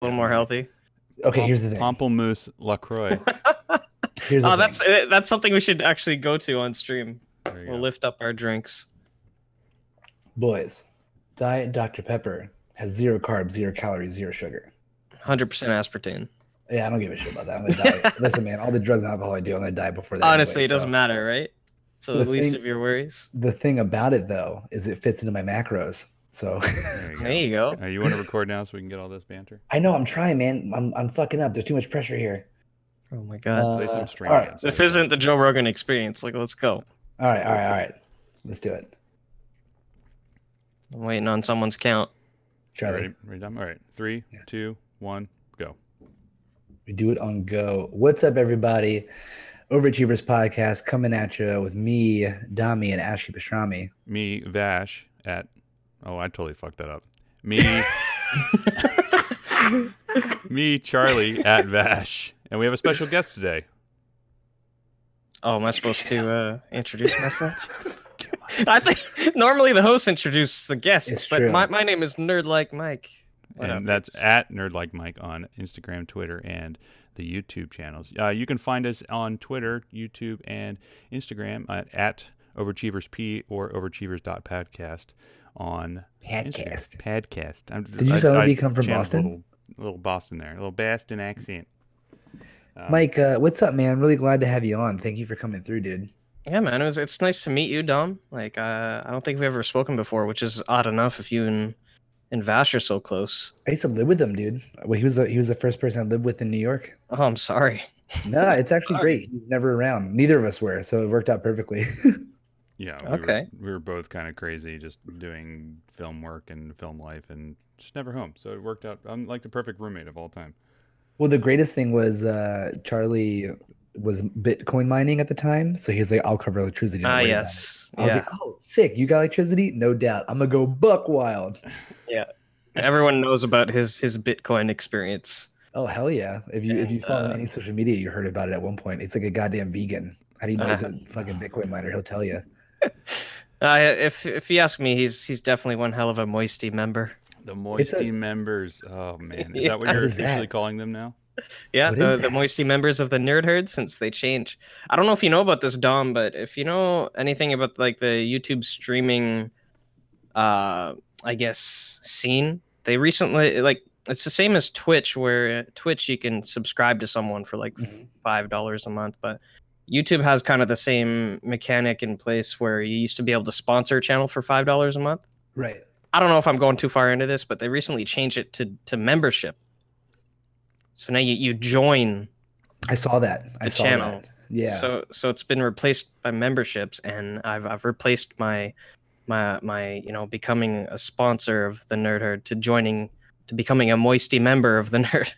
little more healthy. Okay, here's the thing. Pamplemousse LaCroix. Here's the thing. That's something we should actually go to on stream. We'll go. lift up our drinks. Boys, Diet Dr. Pepper has 0 carbs, 0 calories, 0 sugar. 100% aspartame. Yeah, I don't give a shit about that. I'm gonna die. Listen, man, all the drugs and alcohol I do, I'm gonna die before that. Honestly, anyway, it doesn't matter, right? So the least of your worries. The thing about it, though, is it fits into my macros. So there you go. You want to record now so we can get all this banter? I know, I'm trying, man. I'm fucking up. There's too much pressure here. Oh my god. Play some stream. All right. This isn't the Joe Rogan experience. Like, let's go. All right. Let's do it. I'm waiting on someone's count. Charlie. Ready? All right. 3, 2, 1, go. We do it on go. What's up, everybody? Overachievers Podcast coming at you with me, Dami, and Ashley Pastrami. Me, Vash, at... Oh, I totally fucked that up. Me, me, Charlie, at Vvash. And we have a special guest today. Oh, am I supposed to introduce myself? I think normally the host introduces the guests, but my name is Nerd Like Mike. And that's at Nerd Like Mike on Instagram, Twitter, and the YouTube channels. You can find us on Twitter, YouTube, and Instagram at OverachieversP or overachievers.podcast on Podcast. Podcast. Did you suddenly come from Boston? A little Boston there. A little Boston accent. Mike, what's up, man? I'm really glad to have you on. Thank you for coming through, dude. Yeah, man. It's nice to meet you, Dom. Like, I don't think we've ever spoken before, which is odd enough if you and Vvash are so close. I used to live with him, dude. Well, he was the first person I lived with in New York. Oh, I'm sorry. No, it's actually great. He's never around. Neither of us were, so it worked out perfectly. Yeah. We were both kind of crazy, just doing film work and film life, and just never home. So it worked out. I'm like the perfect roommate of all time. Well, the greatest thing was Charlie was Bitcoin mining at the time, so he's like, "I'll cover electricity." Yes. I was like, "Oh, sick! You got electricity? No doubt. I'm gonna go buck wild." Yeah. Everyone knows about his Bitcoin experience. Oh hell yeah! If you follow him on any social media, you heard about it at one point. It's like a goddamn vegan. How do you know he's a fucking Bitcoin miner? He'll tell you. If you ask me, he's definitely one hell of a Moisty member. The Moisty members. Oh man, is that what you're officially calling them now? Yeah, the Moisty members of the Nerd Herd, since they change. I don't know if you know about this, Dom, but if you know anything about like the YouTube streaming, I guess scene, they recently it's the same as Twitch, where Twitch you can subscribe to someone for like $5 a month, but YouTube has kind of the same mechanic in place where you used to be able to sponsor a channel for $5 a month. Right. I don't know if I'm going too far into this, but they recently changed it to membership. So now you join. I saw that. The channel. That. Yeah. So it's been replaced by memberships, and I've replaced my becoming a sponsor of the Nerd Herd to becoming a Moisty member of the Nerd.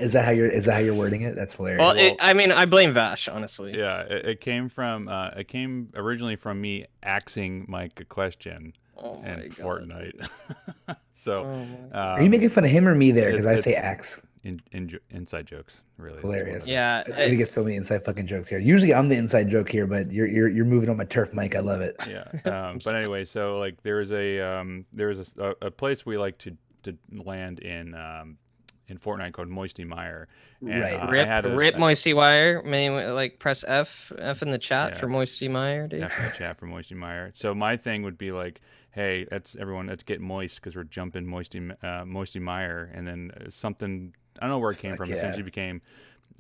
Is that how you're wording it? That's hilarious. Well, I blame Vvash, honestly. Yeah, it came originally from me axing Mike a question in Fortnite. So, are you making fun of him or me there? Because I say axe. Inside jokes, really hilarious. Yeah, we get so many inside fucking jokes here. Usually I'm the inside joke here, but you're moving on my turf, Mike. I love it. Yeah. But anyway, so like there's a place we like to land in Fortnite called Moisty Mire. And, right. Rip Moisty Mire. Maybe like press F in the chat for Moisty Mire, dude. F in the chat for Moisty Mire. So my thing would be like, hey, let's get moist because we're jumping Moisty Mire, and then something I don't know where it came from. Essentially became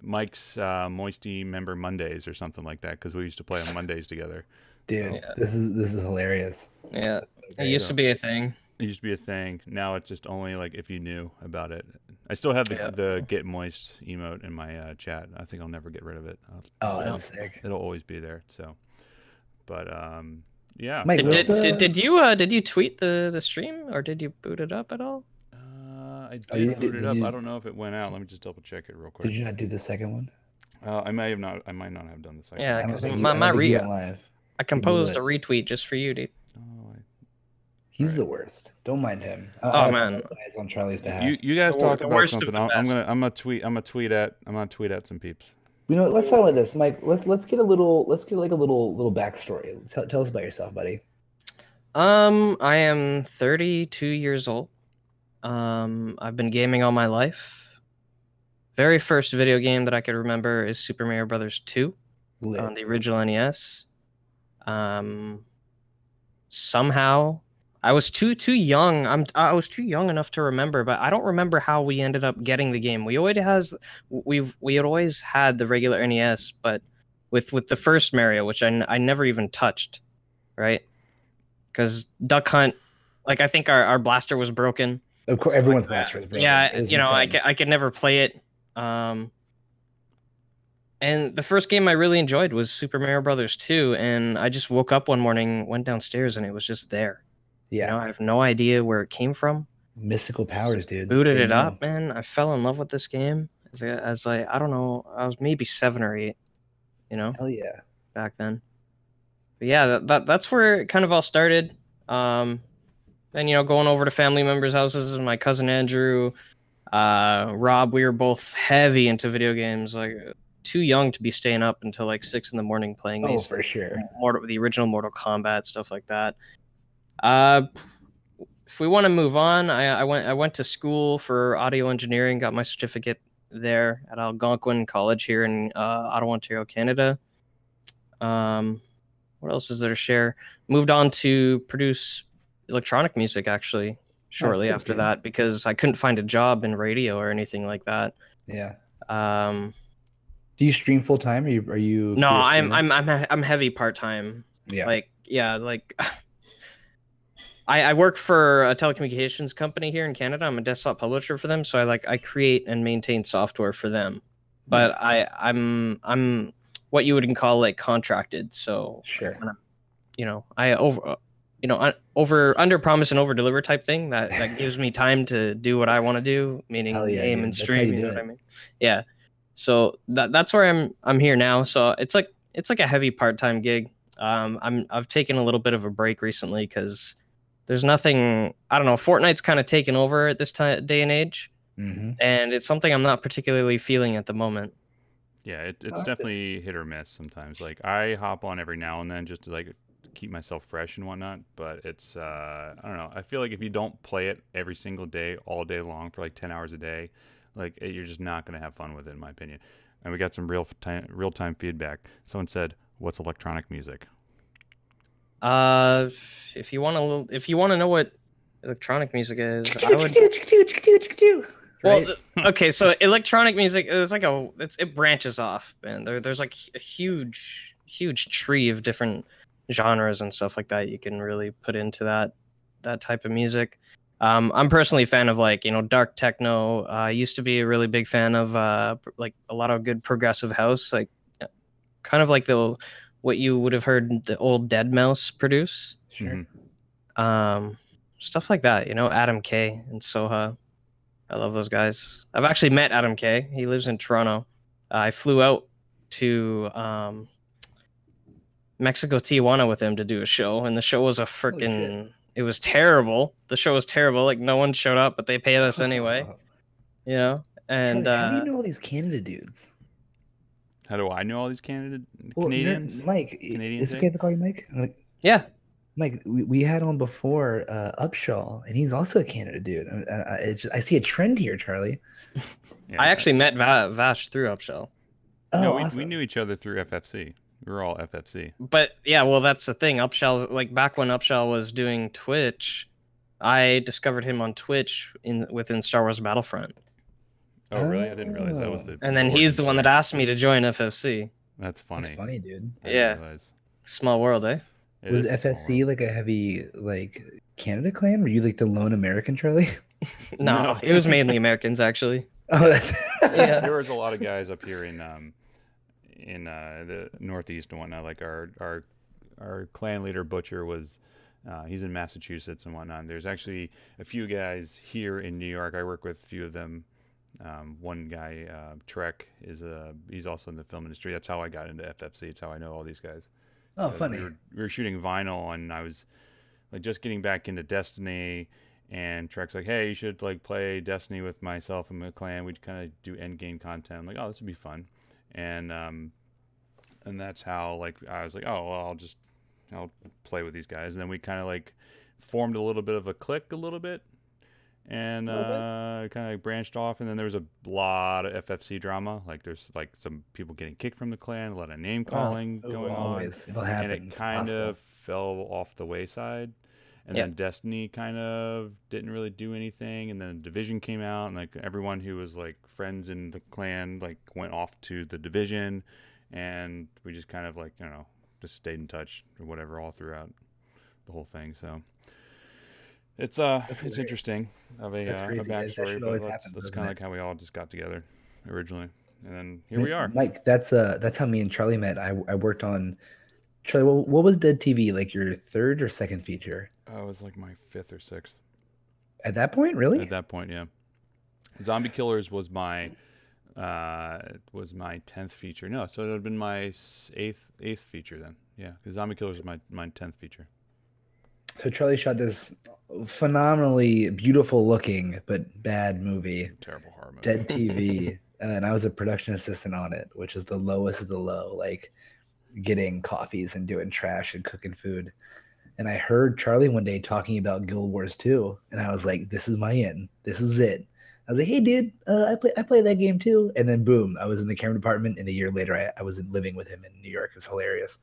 Mike's Moisty Member Mondays or something like that because we used to play on Mondays together. Dude, this is hilarious. Yeah, it used to be a thing. It used to be a thing. Now it's just only like if you knew about it. I still have the get moist emote in my chat. I think I'll never get rid of it. That's sick. It'll always be there. So, but yeah. Mike, did you tweet the stream or did you boot it up at all? I did boot it up. I don't know if it went out. Let me just double check it real quick. Did you not do the second one? I might not have done the second. Yeah, because I composed a retweet just for you, dude. He's the worst. Don't mind him. Man, on Charlie's behalf. You guys talked about something. I'm gonna tweet at some peeps. You know, let's talk about this, Mike. Let's get a little backstory. Tell us about yourself, buddy. I am 32 years old. I've been gaming all my life. Very first video game that I could remember is Super Mario Brothers 2 on the original NES. Somehow I was too young. I was too young enough to remember, but I don't remember how we ended up getting the game. We had always had the regular NES, but with the first Mario, which I never even touched, right? Because Duck Hunt, like I think our blaster was broken. Of course, everyone's blaster was broken. Yeah, you know, I could never play it. And the first game I really enjoyed was Super Mario Brothers 2, and I just woke up one morning, went downstairs, and it was just there. Yeah. You know, I have no idea where it came from. Mystical powers, dude. Booted it up, man. I fell in love with this game as like, I don't know, I was maybe 7 or 8, you know? Hell yeah. Back then. But yeah, that's where it kind of all started. Then, you know, going over to family members' houses, my cousin Andrew, Rob, we were both heavy into video games, like too young to be staying up until like 6 in the morning playing these. For sure. The original Mortal Kombat, stuff like that. If we want to move on, I went to school for audio engineering, got my certificate there at Algonquin College here in Ottawa, Ontario, Canada. What else is there to share? Moved on to produce electronic music actually shortly after that because I couldn't find a job in radio or anything like that. Yeah. Do you stream full time? Are you? No, I'm heavy part time. Yeah. Like I work for a telecommunications company here in Canada. I'm a desktop publisher for them, so I create and maintain software for them. But nice. I'm what you would call like contracted. So sure. You know, under promise and over deliver type thing that gives me time to do what I want to do, meaning aim and stream. You know what I mean? Yeah. So that's where I'm here now. So it's like a heavy part-time gig. I've taken a little bit of a break recently because there's nothing. I don't know. Fortnite's kind of taken over at this day and age, and it's something I'm not particularly feeling at the moment. Yeah, it's definitely hit or miss sometimes. Like I hop on every now and then just to like keep myself fresh and whatnot, but it's I don't know. I feel like if you don't play it every single day, all day long for like 10 hours a day, like you're just not going to have fun with it, in my opinion. And we got some real time feedback. Someone said, "What's electronic music?" If you want to know what electronic music is, I would. Well, okay, so electronic music is like it branches off, and there's like a huge tree of different genres and stuff like that you can really put into that type of music. I'm personally a fan of like, you know, dark techno. I used to be a really big fan of like a lot of good progressive house, like kind of like what you would have heard the old Deadmau5 produce. Sure. Stuff like that, you know, Adam K and Soha. I love those guys. I've actually met Adam K. He lives in Toronto. I flew out to Mexico, Tijuana with him to do a show, and the show was it was terrible. The show was terrible. Like no one showed up, but they paid us anyway. You know, and how do you know all these Canada dudes? How do I know all these Canadians? Mike, is it okay if I call you Mike? Yeah. Mike, we had on before Upshaw, and he's also a Canada dude. I see a trend here, Charlie. Yeah, I actually met Vvash through Upshaw. Oh, no, we knew each other through FFC. We were all FFC. But yeah, well, that's the thing. Upshaw, like back when Upshaw was doing Twitch, I discovered him on Twitch within Star Wars Battlefront. Oh, really? I didn't realize that was the. And then he's the one that asked me to join FFC. That's funny. That's funny, dude. Yeah. Small world, eh? Was FFC like a heavy like Canada clan? Were you like the lone American, Charlie? No, it was mainly Americans actually. Oh, yeah. There was a lot of guys up here in the Northeast and whatnot. Like our clan leader Butcher was, he's in Massachusetts and whatnot. There's actually a few guys here in New York. I work with a few of them. One guy, Trek, he's also in the film industry. That's how I got into FFC. It's how I know all these guys. Oh, funny. We were shooting vinyl, and I was like just getting back into Destiny, and Trek's like, "Hey, you should like play Destiny with myself and my clan. We'd kind of do end game content." I'm like, "Oh, this would be fun," and that's how like I was like, "Oh, well, I'll play with these guys," and then we kind of like formed a little bit of a clique a little bit, and kind of branched off. And then there was a lot of FFC drama. Like there's like some people getting kicked from the clan, a lot of name calling going always. on. It'll happen. And it kind of fell off the wayside. And then Destiny kind of didn't really do anything. And then Division came out, and like everyone who was like friends in the clan like went off to the Division, and we just kind of like, I don't know, just stayed in touch or whatever all throughout the whole thing. So it's interesting of a backstory, but that's kind of like how we all just got together originally, and then here we are. Mike, that's how me and Charlie met. I worked on Charlie. What was Dead TV, like your third or second feature? It was like my fifth or sixth. At that point, really? At that point, yeah. Zombie Killers was my 10th feature. No, so it would have been my eighth feature then. Yeah, because Zombie Killers was my 10th feature. So Charlie shot this phenomenally beautiful looking but bad movie. Terrible horror movie. Dead TV. And I was a production assistant on it, which is the lowest of the low, like getting coffees and doing trash and cooking food. And I heard Charlie one day talking about Guild Wars 2, and I was like, this is my in. This is it. I was like, hey, dude, I play that game too. And then boom, I was in the camera department, and a year later, I was living with him in New York. It was hilarious.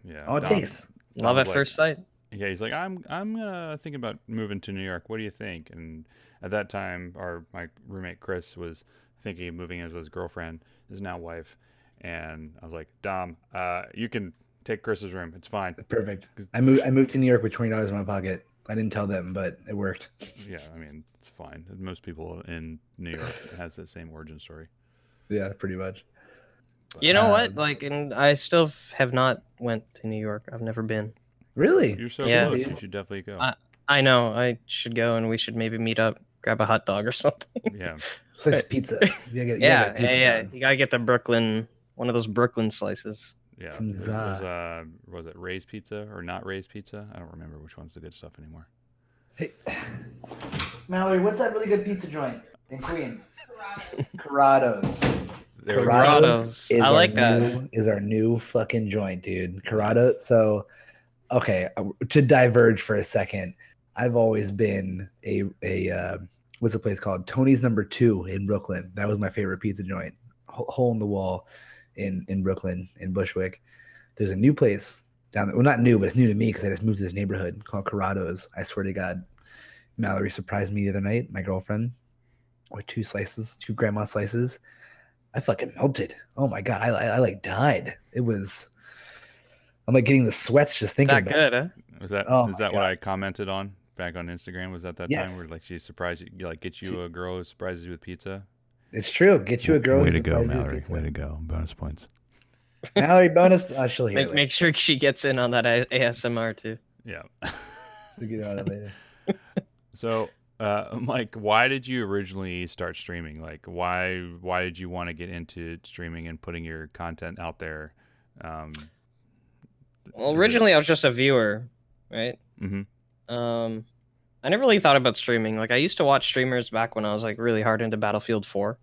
Yeah. All it takes. Love at first sight. Yeah, he's like, I'm thinking about moving to New York. What do you think? And at that time, my roommate Chris was thinking of moving in with his girlfriend, his now wife. And I was like, Dom, you can take Chris's room. It's fine. Perfect. I moved to New York with $20 in my pocket. I didn't tell them, but it worked. Yeah, I mean, it's fine. Most people in New York has the same origin story. Yeah, pretty much. You know what? Like, and I still have not went to New York. I've never been. Really? You're so close. You should definitely go. I know. I should go, and we should maybe meet up, grab a hot dog or something. Yeah. Slice pizza. You gotta get the Brooklyn, one of those Brooklyn slices. Yeah. Was it Ray's Pizza or not Ray's Pizza? I don't remember which one's the good stuff anymore. Hey, Mallory, what's that really good pizza joint in Queens? Corrado's. Corrado's. I like that. Is our new fucking joint, dude. Corrado. So, okay, to diverge for a second, I've always been a what's the place called? Tony's Number 2 in Brooklyn. That was my favorite pizza joint. Hole in the wall in Brooklyn, in Bushwick. There's a new place down there. Well, not new, but it's new to me because I just moved to this neighborhood called Corrado's. I swear to God, Mallory surprised me the other night, my girlfriend, with 2 grandma slices. I fucking melted. Oh my God, I like died. I'm like getting the sweats just thinking about it. Huh? Is that what I commented on back on Instagram? Was that time where like she surprised you, like get you a girl who surprises you with pizza? It's true. Get you a girl. Way to go, Mallory. Way to go. Bonus points. Mallory, bonus. She'll hear it. Make sure she gets in on that ASMR too. Yeah. We'll get on it later. So, Mike, why did you originally start streaming? Like, why did you want to get into streaming and putting your content out there? Well, originally I was just a viewer, right? Mm-hmm. I never really thought about streaming. Like, I used to watch streamers back when I was like really hard into Battlefield 4,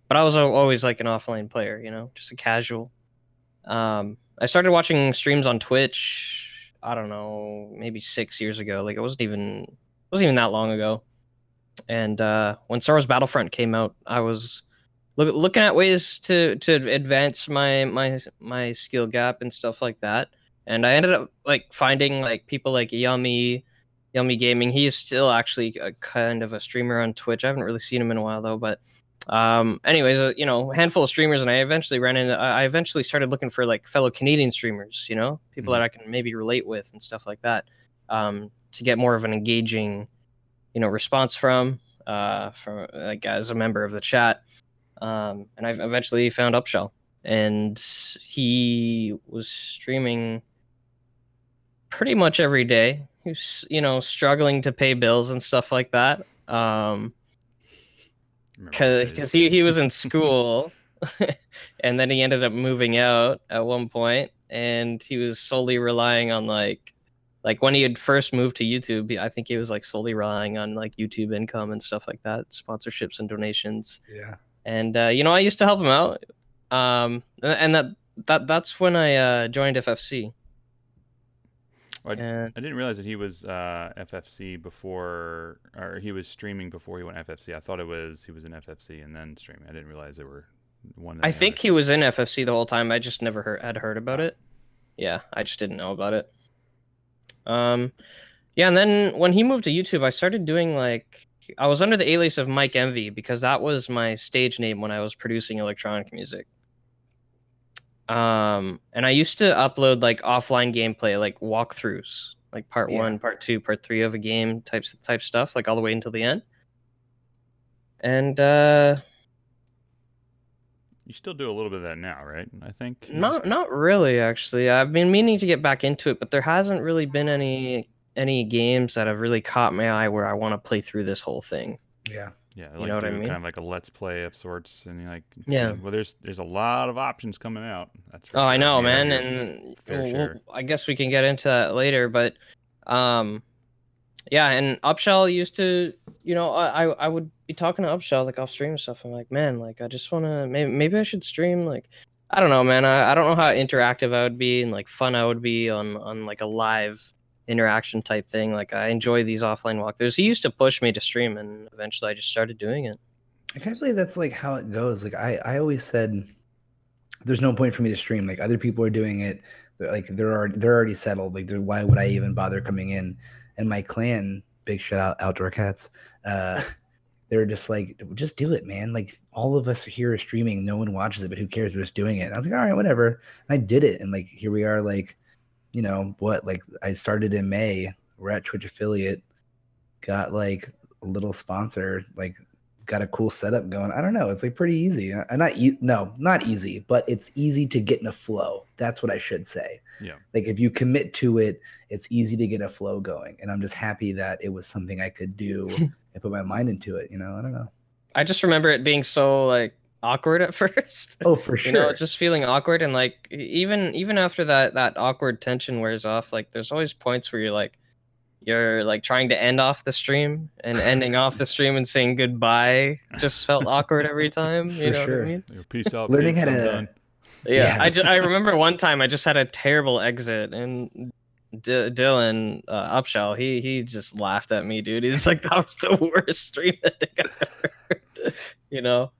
but I was always like an offline player, you know, just a casual. I started watching streams on Twitch, I don't know, maybe 6 years ago. Like, it wasn't even that long ago. And when Star Wars Battlefront came out, I was looking at ways to advance my skill gap and stuff like that. And I ended up like finding like people like Yummy Gaming. He is still actually a kind of a streamer on Twitch. I haven't really seen him in a while though, but anyways, you know, a handful of streamers, and I eventually started looking for like fellow Canadian streamers, you know, people that I can maybe relate with and stuff like that, to get more of an engaging, you know, response from like as a member of the chat. And I eventually found Upshell, and he was streaming pretty much every day. He was, you know, struggling to pay bills and stuff like that. Because he was in school, and then he ended up moving out at one point, and he was solely relying on like when he had first moved to YouTube, I think he was like solely relying on like YouTube income and stuff like that, sponsorships and donations. Yeah. And you know, I used to help him out. And that's when I joined FFC. Well, And I didn't realize that he was FFC before, or he was streaming before he went FFC. I thought he was in FFC and then streaming. I didn't realize they were one. I think he was in FFC the whole time. I just never had heard about it. Yeah, I just didn't know about it. Yeah, and then when he moved to YouTube, I started doing like I was under the alias of Mike Envy because that was my stage name when I was producing electronic music. And I used to upload like offline gameplay, like walkthroughs, like part 1, part 2, part 3 of a game type stuff, like all the way until the end. And you still do a little bit of that now, right? I think not really, actually. I've been meaning to get back into it, but there hasn't really been any games that have really caught my eye where I want to play through this whole thing. Yeah. Yeah, like you know what I mean? Kind of like a let's play of sorts, and you're like, yeah. Well, there's a lot of options coming out. That's for sure. I know, man, and I guess we can get into that later, but yeah, and Upshell used to, I would be talking to Upshell like off stream and stuff. I'm like, man, like I just want to maybe I should stream. Like, I don't know, man. I don't know how interactive I would be and like fun I would be on like a live interaction type thing. Like I enjoy these offline walkthroughs. He used to push me to stream, and eventually I just started doing it. I kind of believe that's like how it goes. Like I always said, there's no point for me to stream. Like other people are doing it. Like they're already settled. Like why would I even bother coming in? And my clan, big shout out Outdoor Cats. They were just like, just do it, man. Like all of us here are streaming. No one watches it, but who cares? We're just doing it. And I was like, all right, whatever. And I did it, and like here we are. Like, like I started in May. We're at Twitch affiliate. Got like a little sponsor. Like got a cool setup going. I don't know. It's like pretty easy. Not easy, but it's easy to get in a flow. That's what I should say. Yeah. Like if you commit to it, it's easy to get a flow going. And I'm just happy that it was something I could do and put my mind into it. I don't know. I just remember it being so like awkward at first. Oh, for sure. Just feeling awkward, and like even after that awkward tension wears off, like there's always points where you're like trying to end off the stream, and ending off the stream and saying goodbye just felt awkward every time. You know what I mean? Peace out. Learning how to. Yeah. I remember one time I just had a terrible exit, and Dylan Upshell, he just laughed at me, dude. He's like, that was the worst stream that I ever heard.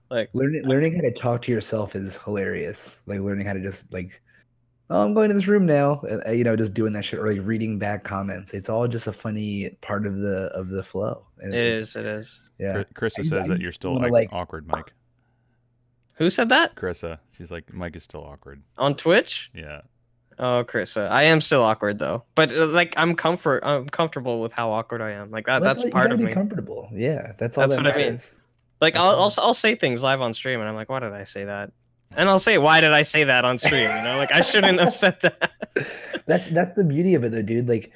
Like learning how to talk to yourself is hilarious. Like learning how to just like, oh, I'm going to this room now, and just doing that shit, or like reading back comments. It's all just a funny part of the flow. And it is. Yeah. Krista says that you're still awkward, Mike. Who said that? Krissa. She's like, Mike is still awkward on Twitch. Yeah. Oh, Krissa, I am still awkward though, but like I'm comfortable with how awkward I am. Like that's part of me. Comfortable. Yeah, that's all. That's what I mean. Like I'll say things live on stream, and I'm like, why did I say that? And I'll say, why did I say that on stream? Like I shouldn't have said that. That's the beauty of it, though, dude. Like,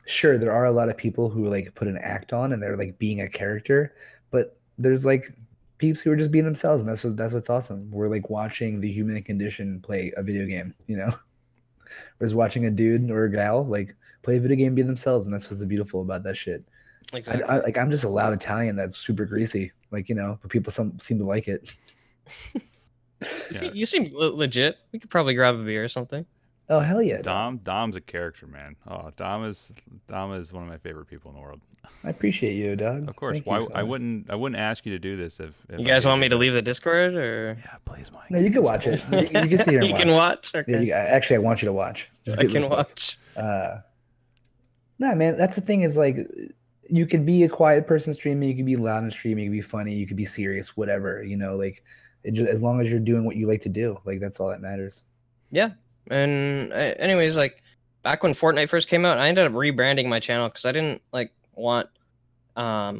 sure, there are a lot of people who like put an act on, and they're like being a character, but there's like peeps who are just being themselves, and that's what's awesome. We're like watching the human condition play a video game, Whereas watching a dude or a gal like play a video game, be themselves, and that's what's beautiful about that shit. Exactly. I'm just a loud Italian that's super greasy, like but people seem to like it. You seem legit. We could probably grab a beer or something. Oh hell yeah! Dom's a character, man. Oh, Dom is one of my favorite people in the world. I appreciate you, dog. Of course. Why I wouldn't ask you to do this if you guys want me to leave the Discord, or yeah, please, Mike. No, you can watch it. You can see here. You can watch. Okay. Yeah, actually, I want you to watch. I can watch. Nah, man, that's the thing. Is like you could be a quiet person streaming, you could be loud and streaming, you could be funny, you could be serious, whatever. Like as long as you're doing what you like to do, like that's all that matters. Yeah. And anyways, like back when Fortnite first came out, I ended up rebranding my channel because I didn't want I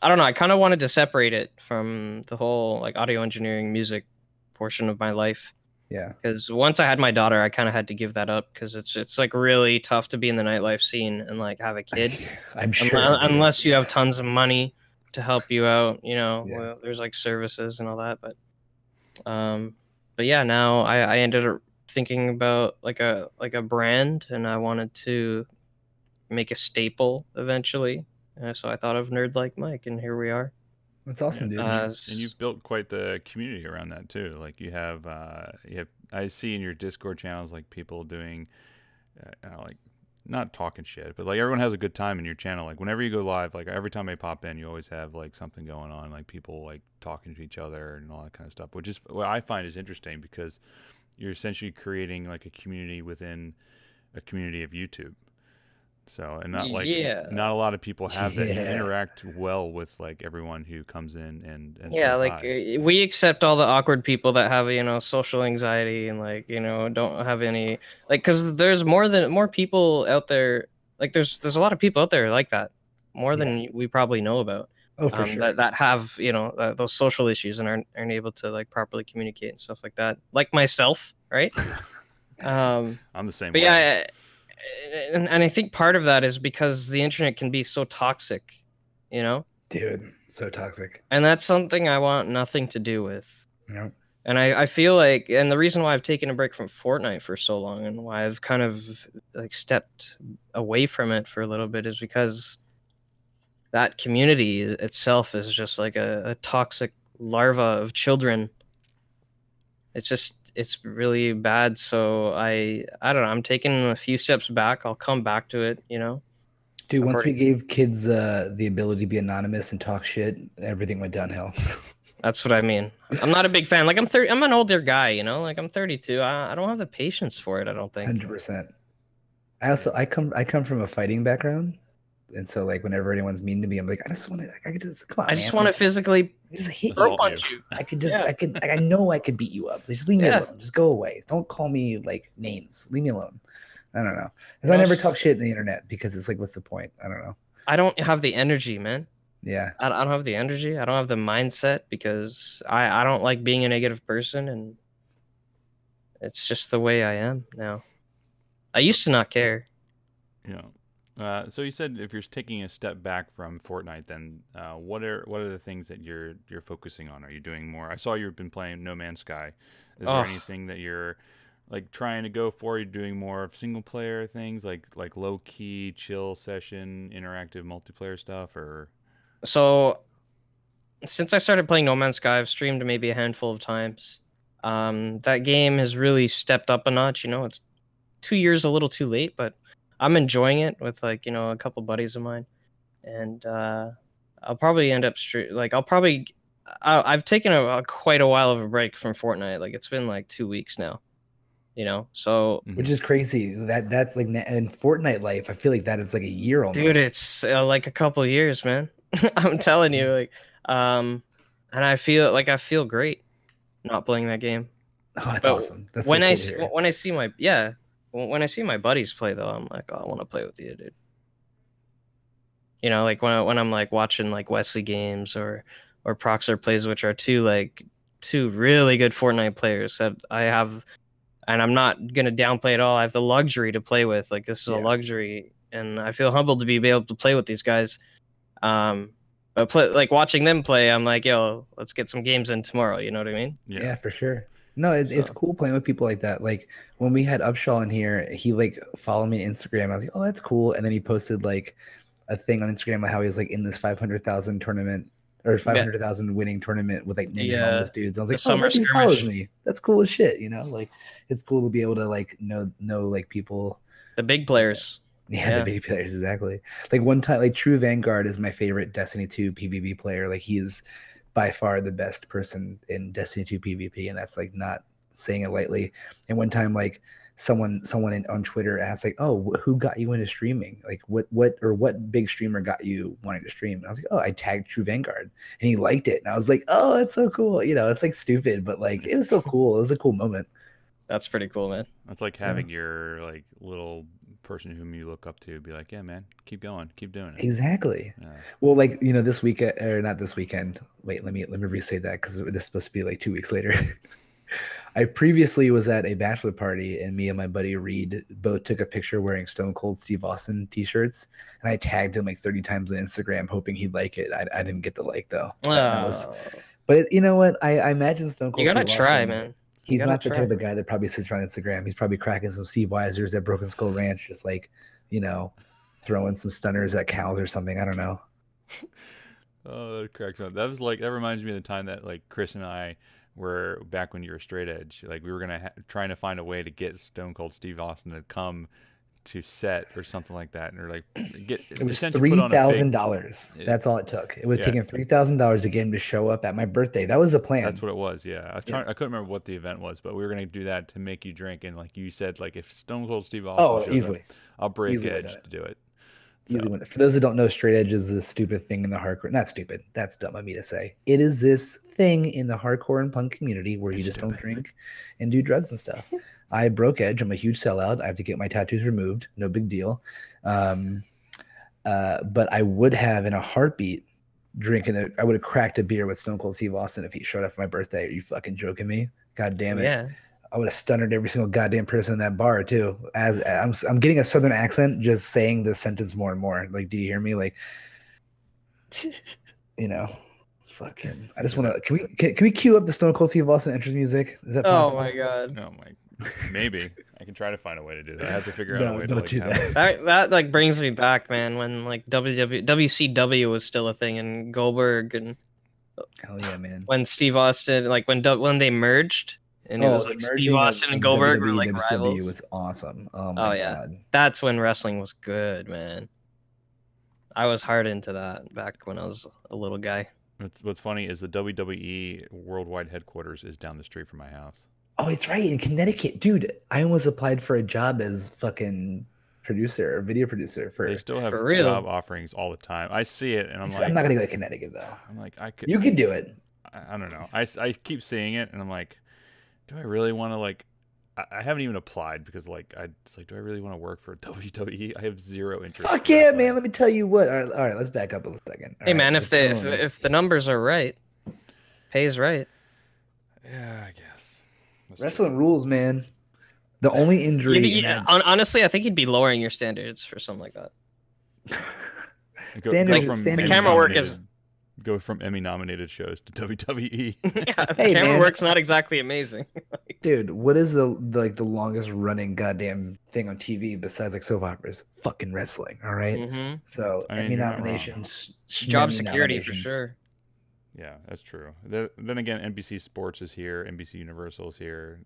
don't know, I kind of wanted to separate it from the whole like audio engineering music portion of my life. Yeah. Because once I had my daughter, I kind of had to give that up because it's like really tough to be in the nightlife scene and like have a kid. I'm sure. Unless you have tons of money to help you out, well, there's like services and all that. But yeah, now I ended up thinking about like a brand, and I wanted to make a staple eventually. So I thought of Nerd Like Mike, and here we are. That's awesome, dude. And you've built quite the community around that too. Like you have I see in your Discord channels like people doing like not talking shit, but like everyone has a good time in your channel. Like whenever you go live, like every time I pop in, you always have like something going on, like people like talking to each other and all that kind of stuff, which is what I find is interesting because you're essentially creating like a community within a community of YouTube. So, and not like not a lot of people have that. You interact well with like everyone who comes in and says like hi. We accept all the awkward people that have, you know, social anxiety and like, you know, don't have any like, because there's more people out there. Like there's a lot of people out there like that, more than we probably know about. Oh, for sure. That have, you know, those social issues and aren't able to like properly communicate and stuff like that. Like myself, right? I'm the same but way. Yeah, and I think part of that is because the internet can be so toxic, you know? Dude, so toxic. And that's something I want nothing to do with. Yep. And I feel like, and the reason why I've taken a break from Fortnite for so long and why I've kind of like stepped away from it for a little bit is because that community itself is just like a toxic larva of children. It's really bad. So I don't know. I'm taking a few steps back. I'll come back to it, you know? Dude, once we gave kids the ability to be anonymous and talk shit, everything went downhill. That's what I mean. I'm not a big fan. Like I'm an older guy, you know. Like I'm 32. I don't have the patience for it. I don't think. 100%. I come from a fighting background, and so like whenever anyone's mean to me, I'm like, I just want to. I could just come on. I just want to physically just hit punch you. I could just. I know I could beat you up. Just leave me alone. Just go away. Don't call me like names. Leave me alone. I don't know. Because I never talk shit on the internet because it's like, what's the point? I don't know. I don't have the energy, man. Yeah. I don't have the energy. I don't have the mindset because I don't like being a negative person, and it's just the way I am now. I used to not care. Yeah. So you said if you're taking a step back from Fortnite, then what are the things that you're focusing on? Are you doing more? I saw you've been playing No Man's Sky. Is there anything that you're like trying to go for? You're doing more of single player things, like low key, chill session, interactive multiplayer stuff, or? So, since I started playing No Man's Sky, I've streamed maybe a handful of times. That game has really stepped up a notch. You know, it's 2 years a little too late, but I'm enjoying it with like, you know, a couple buddies of mine, and I'll probably end up I've taken quite a while of a break from Fortnite. Like it's been like 2 weeks now. You know, so which is crazy. That's like in Fortnite life. I feel like that is like a year almost. Dude, it's like a couple of years, man. I'm telling you, like, and I feel great not playing that game. Oh, that's awesome. That's when I see my buddies play though, I'm like, oh, I want to play with you, dude. You know, like when I'm like watching like Wesley games or Proxer plays, which are two really good Fortnite players that I have, and I'm not gonna downplay at all. I have the luxury to play with. Like this is a luxury, and I feel humbled to be able to play with these guys. But like watching them play, I'm like, yo, let's get some games in tomorrow. You know what I mean? Yeah, for sure. No, it's cool playing with people like that. Like when we had Upshaw in here, he like followed me on Instagram. I was like, oh, that's cool. And then he posted like a thing on Instagram about how he was like in this 500,000 tournament or 500,000 winning tournament with like ninja homeless dudes. I was like, oh, he follows me. That's cool as shit. You know, like it's cool to be able to like know like people, the big players. Yeah, the big players, exactly. Like one time, like True Vanguard is my favorite Destiny 2 PvP player. Like he is by far the best person in Destiny 2 PvP, and that's like not saying it lightly. And one time, like someone on Twitter asked, like, "Oh, who got you into streaming? Like, what big streamer got you wanting to stream?" And I was like, "Oh, I tagged True Vanguard, and he liked it." And I was like, "Oh, that's so cool." You know, it's like stupid, but like it was so cool. It was a cool moment. That's pretty cool, man. That's like having your like little person whom you look up to be like, yeah, man, keep going, keep doing it. Exactly. Yeah. Well, like, you know, this weekend or not this weekend. Wait, let me restate that because this is supposed to be like 2 weeks later. I previously was at a bachelor party and me and my buddy Reed both took a picture wearing Stone Cold Steve Austin t-shirts, and I tagged him like 30 times on Instagram hoping he'd like it. I didn't get the like though. But you know what? I imagine Stone Cold. You gotta Steve try, Austin, man. He's not the type of guy that probably sits around Instagram. He's probably cracking some Steve Weisers at Broken Skull Ranch, just like, you know, throwing some stunners at cows or something. I don't know. Oh, that cracks me up. That reminds me of the time that like Chris and I were back when you were straight edge. Like we were trying to find a way to get Stone Cold Steve Austin to come to set or something like that, and they're like, it was $3,000. That's all it took. It was taking $3,000 to get him to show up at my birthday. That was the plan. That's what it was. Yeah, I couldn't remember what the event was, but we were gonna do that to make you drink, and like you said, like if Stone Cold Steve Austin shows up, I'll break edge to do it. So. Easy one. For those that don't know, straight edge is this stupid thing in the hardcore. Not stupid. That's dumb of me to say. It is this thing in the hardcore and punk community where you just don't drink and do drugs and stuff. I broke edge. I'm a huge sellout. I have to get my tattoos removed. No big deal. But I would have in a heartbeat I would have cracked a beer with Stone Cold Steve Austin if he showed up for my birthday. Are you fucking joking me? God damn it. Yeah. I would have stunned every single goddamn person in that bar too. As I'm getting a southern accent just saying this sentence more and more. Like, do you hear me? Like, you know, fucking. I just want to. Can we cue up the Stone Cold Steve Austin entrance music? Is that possible? Oh my god. Oh my. Maybe I can try to find a way to do that. I have to figure out a way to like have that like brings me back, man. When like WCW was still a thing, and Goldberg and hell yeah, man. When Steve Austin, like when they merged. And it was like Steve Austin and Goldberg were like rivals. It was awesome. Oh my god. That's when wrestling was good, man. I was hard into that back when I was a little guy. What's funny is the WWE worldwide headquarters is down the street from my house. Oh, it's right, in Connecticut. Dude, I almost applied for a job as fucking producer or video producer for. They still have job offerings all the time. I see it and I'm not gonna go to Connecticut though. I'm like, you can do it. I don't know. I keep seeing it and I'm like, do I really want to like? I haven't even applied because like it's like, do I really want to work for WWE? I have zero interest. Fuck yeah, man! Let me tell you what. All right, let's back up a second. Hey, man, if the numbers are right, pays right. Yeah, I guess. Wrestling rules, man. The only injury. Honestly, I think you'd be lowering your standards for something like that. The camera work is. Go from Emmy-nominated shows to WWE. Yeah, the camera work's not exactly amazing. Dude, what is the longest running goddamn thing on TV besides like soap operas? Fucking wrestling, all right? Mm-hmm. So Emmy nominations, job security for sure. Yeah, that's true. Then again, NBC Sports is here. NBC Universal is here.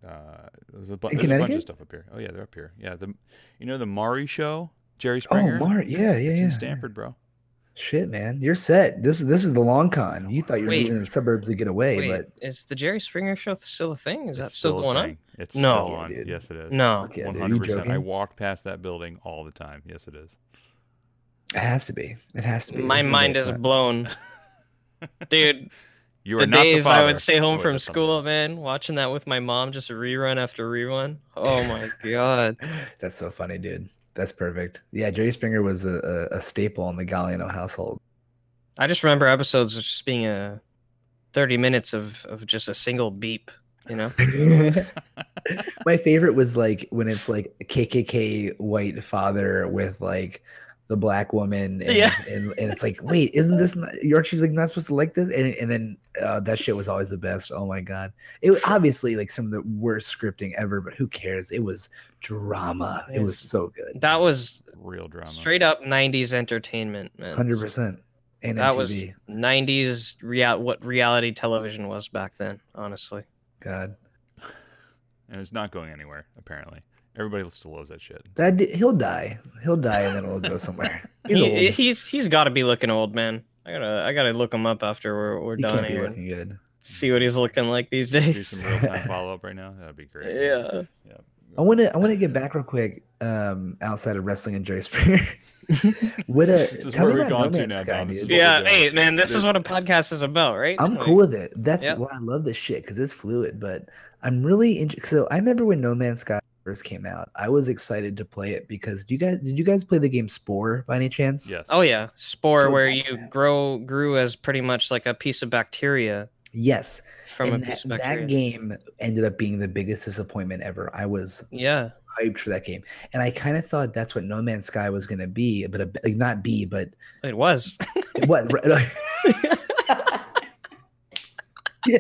There's a bunch of stuff up here. Oh yeah, they're up here. Yeah, the Maury show, Jerry Springer. Oh, Maury, yeah. It's in Stanford, bro. Shit, man, you're set. This is the long con. You thought you were moving in the suburbs to get away, but is the Jerry Springer show still a thing? Is that still going on? It's still on. Dude. Yes, it is. No, 100%. I walked past that building all the time. Yes, it is. It has to be. It has to be. My mind is blown, dude. You the days I would stay home from school, man, watching that with my mom, just rerun after rerun. Oh my god, that's so funny, dude. That's perfect. Yeah, Jerry Springer was a staple in the Galliano household. I just remember episodes of just being 30 minutes of just a single beep, you know? My favorite was like when it's like a KKK white father with like the black woman and it's like, wait, isn't this aren't you like not supposed to like this? And then that shit was always the best. Oh my god. It was obviously like some of the worst scripting ever, but who cares? It was drama. It was so good. That was real drama. Straight up 90s entertainment, man. 100%. And that MTV. Was 90s what reality television was back then, honestly. God. And it's not going anywhere, apparently. Everybody still loves that shit. He'll die. He'll die, and then we'll go somewhere. He's got to be looking old, man. I gotta look him up after we're done. He can't be looking good. See what he's looking like these days. Do some real time follow up right now. That'd be great. Yeah. I want to get back real quick. Outside of wrestling and Jerry Springer. Tell me about No Man's Sky, dude. Yeah, hey man, this is what a podcast is about, right? I'm cool with it. That's why I love this shit because it's fluid. But I'm really interested. So I remember when No Man's Sky first came out, I was excited to play it because did you guys play the game Spore by any chance? Yes. Oh yeah, Spore, where you grew as pretty much like a piece of bacteria. Yes. From a piece of bacteria. That game ended up being the biggest disappointment ever. I was hyped for that game, and I kind of thought that's what No Man's Sky was going to be, but not be, but it was. It was. Yeah.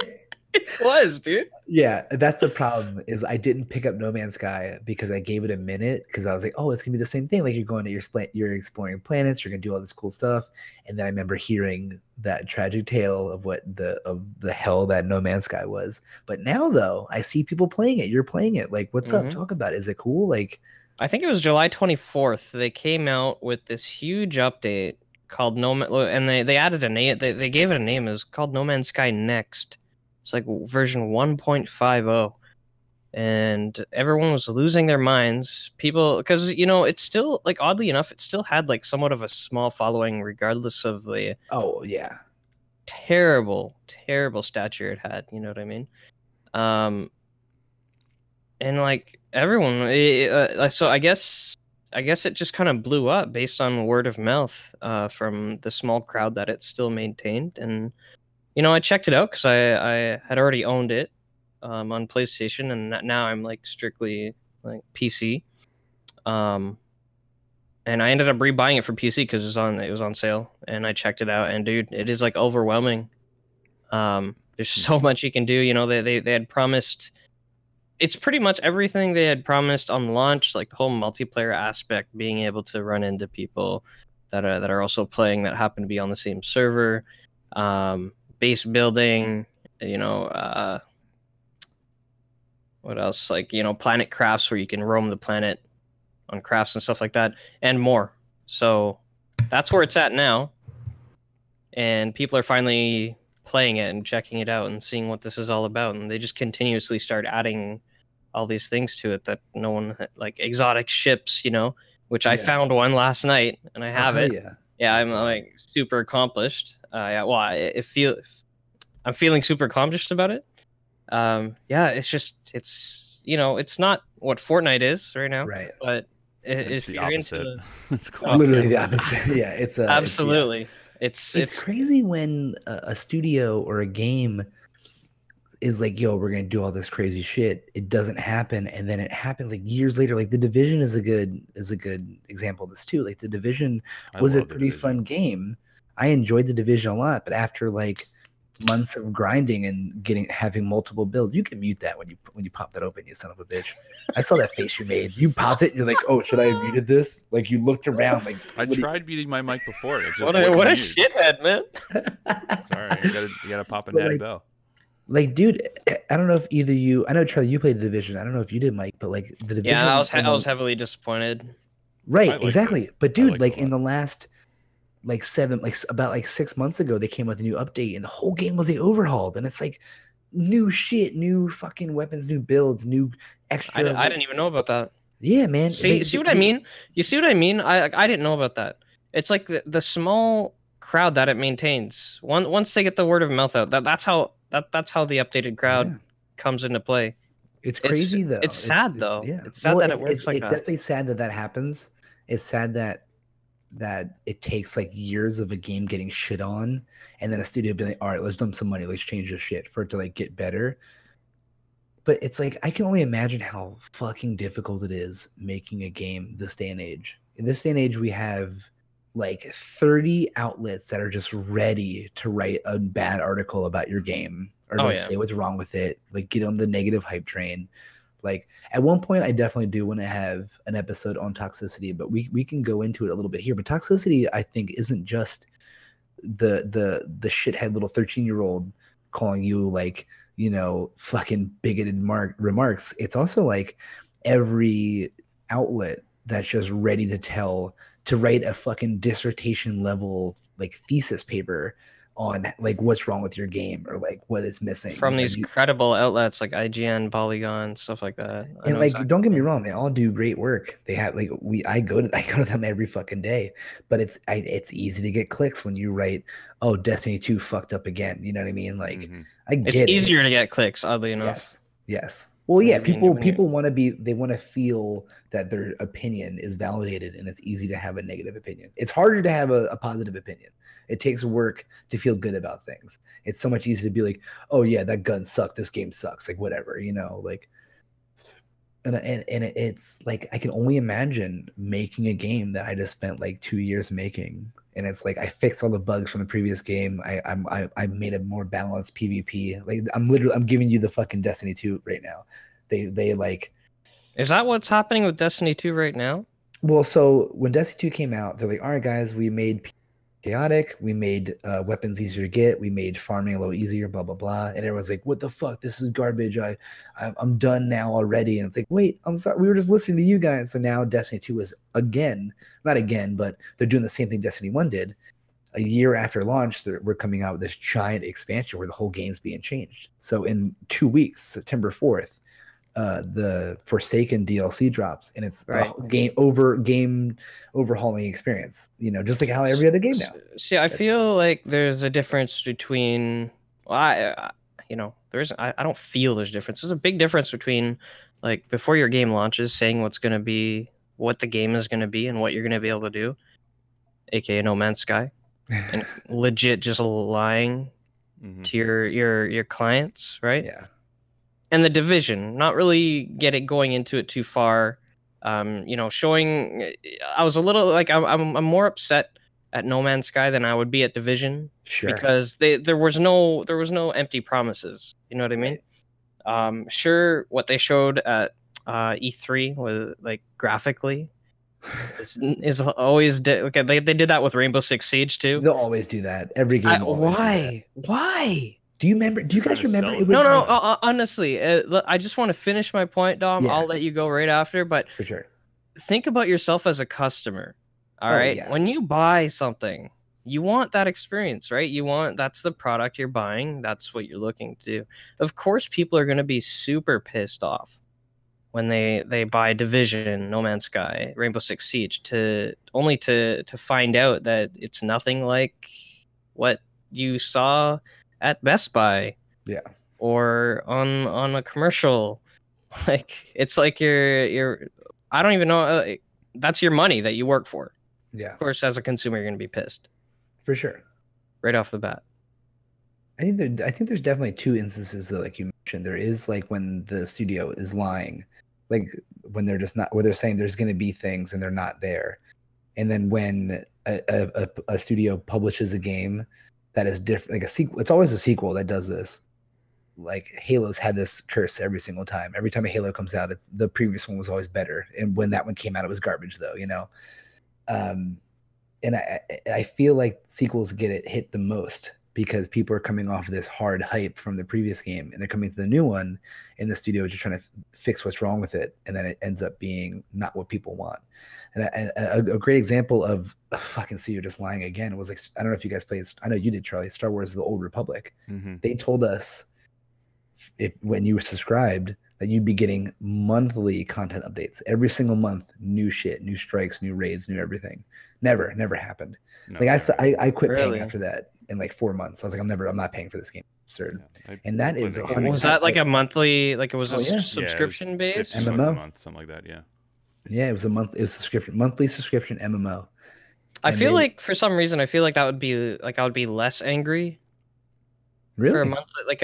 It was, dude. Yeah, that's the problem. Is I didn't pick up No Man's Sky because I gave it a minute because I was like, oh, it's gonna be the same thing. Like you're exploring planets, you're gonna do all this cool stuff, and then I remember hearing that tragic tale of the hell that No Man's Sky was. But now though, I see people playing it. You're playing it. Like, what's up? Talk about it. Is it cool? Like, I think it was July 24th. They came out with this huge update called and they added a name. They gave it a name. It was called No Man's Sky Next. It's like version 1.50, and everyone was losing their minds. People, because it's still like oddly enough, it still had like somewhat of a small following, regardless of the terrible stature it had. You know what I mean? And like everyone, so I guess it just kind of blew up based on word of mouth from the small crowd that it still maintained. And I checked it out because I had already owned it on PlayStation, and now I'm like strictly like PC. And I ended up rebuying it for PC because it was on sale, and I checked it out, and dude, it is like overwhelming. There's so much you can do. They had promised. It's pretty much everything they had promised on launch, like the whole multiplayer aspect, being able to run into people that are also playing that happen to be on the same server, base building, what else? Like, planet crafts where you can roam the planet on crafts and stuff like that, and more. So that's where it's at now, and people are finally playing it and checking it out and seeing what this is all about, and they just continuously start adding all these things to it that no one, like exotic ships, which I found one last night and I have it. Yeah, I'm like super accomplished. Well, I'm feeling super accomplished about it. It's just, it's not what Fortnite is right now, right? But it's the opposite. It's literally the opposite. Yeah, it's absolutely. It's crazy when a studio or a game is like, yo, we're gonna do all this crazy shit. It doesn't happen, and then it happens like years later. Like The Division is a good example of this too. Like The Division was a pretty fun game. I enjoyed The Division a lot, but after like months of grinding and having multiple builds, you can mute that when you pop that open, you son of a bitch. I saw that face you made. You popped it, and you're like, oh, should I have muted this? Like you looked around, like I tried muting my mic before. It just what a shithead, man. Sorry, you gotta pop a natty bell. Like, dude, I don't know if either you. I know Charlie, you played The Division. I don't know if you did, Mike, but like The Division. Yeah, I was heavily disappointed. Right, exactly. But dude, like in the last about 6 months ago, they came with a new update, and the whole game was overhauled, and it's like new shit, new fucking weapons, new builds, new extra. I didn't even know about that. Yeah, man. See what I mean? You see what I mean? I didn't know about that. It's like the small crowd that it maintains. Once they get the word of mouth out, that's how the updated crowd comes into play. It's crazy though. It's sad though. It's sad that it works like that. It's definitely sad that happens. It's sad that it takes like years of a game getting shit on, and then a studio being like, all right, let's dump some money, let's change this shit for it to like get better. But it's like, I can only imagine how fucking difficult it is making a game this day and age. In this day and age, we have like 30 outlets that are just ready to write a bad article about your game or say what's wrong with it, like get on the negative hype train. Like at one point, I definitely do want to have an episode on toxicity, but we can go into it a little bit here. But toxicity, I think, isn't just the shithead little 13-year-old calling you like, fucking bigoted remarks. It's also like every outlet that's just ready to write a fucking dissertation level like thesis paper on like what's wrong with your game or like what is missing from these credible outlets like IGN, Polygon, stuff like that. And like, don't get me wrong, they all do great work. They have like I go to them every fucking day, but it's easy to get clicks when you write, oh, Destiny 2 fucked up again. You know what I mean? Like I get it's easier to get clicks, oddly enough. Yes. Well, yeah, people want to feel that their opinion is validated, and it's easy to have a negative opinion. It's harder to have a positive opinion. It takes work to feel good about things. It's so much easier to be like, oh yeah, that gun sucked, this game sucks, like whatever, like. And it's like, I can only imagine making a game that I just spent like 2 years making, and it's like I fixed all the bugs from the previous game. I made a more balanced PvP. Like I'm giving you the fucking Destiny 2 right now. They like. Is that what's happening with Destiny 2 right now? Well, so when Destiny 2 came out, they're like, all right, guys, we made chaotic. We made weapons easier to get. We made farming a little easier, blah, blah, blah. And everyone's like, what the fuck? This is garbage. I'm done now already. And it's like, wait, I'm sorry. We were just listening to you guys. So now Destiny 2 is not again, but they're doing the same thing Destiny 1 did. A year after launch, we're coming out with this giant expansion where the whole game's being changed. So in 2 weeks, September 4th, the Forsaken DLC drops, and it's a game overhauling experience. Just like how every other game now. See, I feel like there's a difference between. Well, I don't feel there's a difference. There's a big difference between like before your game launches, saying what the game is going to be, and what you're going to be able to do, aka No Man's Sky, and legit just lying to your clients, right? Yeah. And the Division, not really going into it too far. Showing. I was a little like I'm more upset at No Man's Sky than I would be at Division, sure, because there was no empty promises. You know what I mean? Right. Sure, what they showed at E3 was like graphically is always okay. They did that with Rainbow Six Siege too. They'll always do that. Every game. Why? Do you remember? Do you guys remember? It was no. Honestly, I just want to finish my point, Dom. Yeah. I'll let you go right after. But for sure, think about yourself as a customer. All right, yeah. When you buy something, you want that experience, right? That's the product you're buying. That's what you're looking to do. Of course, people are going to be super pissed off when they buy Division, No Man's Sky, Rainbow Six Siege, only to find out that it's nothing like what you saw at Best Buy, or on a commercial. Like it's like you're I don't even know. That's your money that you work for. Yeah. Of course, as a consumer, you're gonna be pissed. For sure. Right off the bat. I think there's definitely two instances that, like you mentioned, there is like when the studio is lying, like when they're just not, where they're saying there's gonna be things and they're not there, and then when a studio publishes a game that is different, like a sequel. It's always a sequel that does this. Like Halo's had this curse every single time. Every time a Halo comes out, the previous one was always better, and when that one came out, it was garbage, though. And I feel like sequels get it hit the most because people are coming off of this hard hype from the previous game, and they're coming to the new one, and the studio is just trying to fix what's wrong with it, and then it ends up being not what people want. And a great example of a fucking studio just lying again was like, I don't know if you guys played, I know you did, Charlie, Star Wars: The Old Republic. They told us when you were subscribed that you'd be getting monthly content updates every single month, new shit, new strikes, new raids, new everything. Never happened. No, like I quit paying after that in like 4 months. I was like, I'm not paying for this game. Absurd. Yeah, and that is was that like a monthly, like it was a subscription based MMO month, something like that. Yeah, it was a monthly subscription MMO. I feel like for some reason I feel like that would be like I would be less angry. Really? For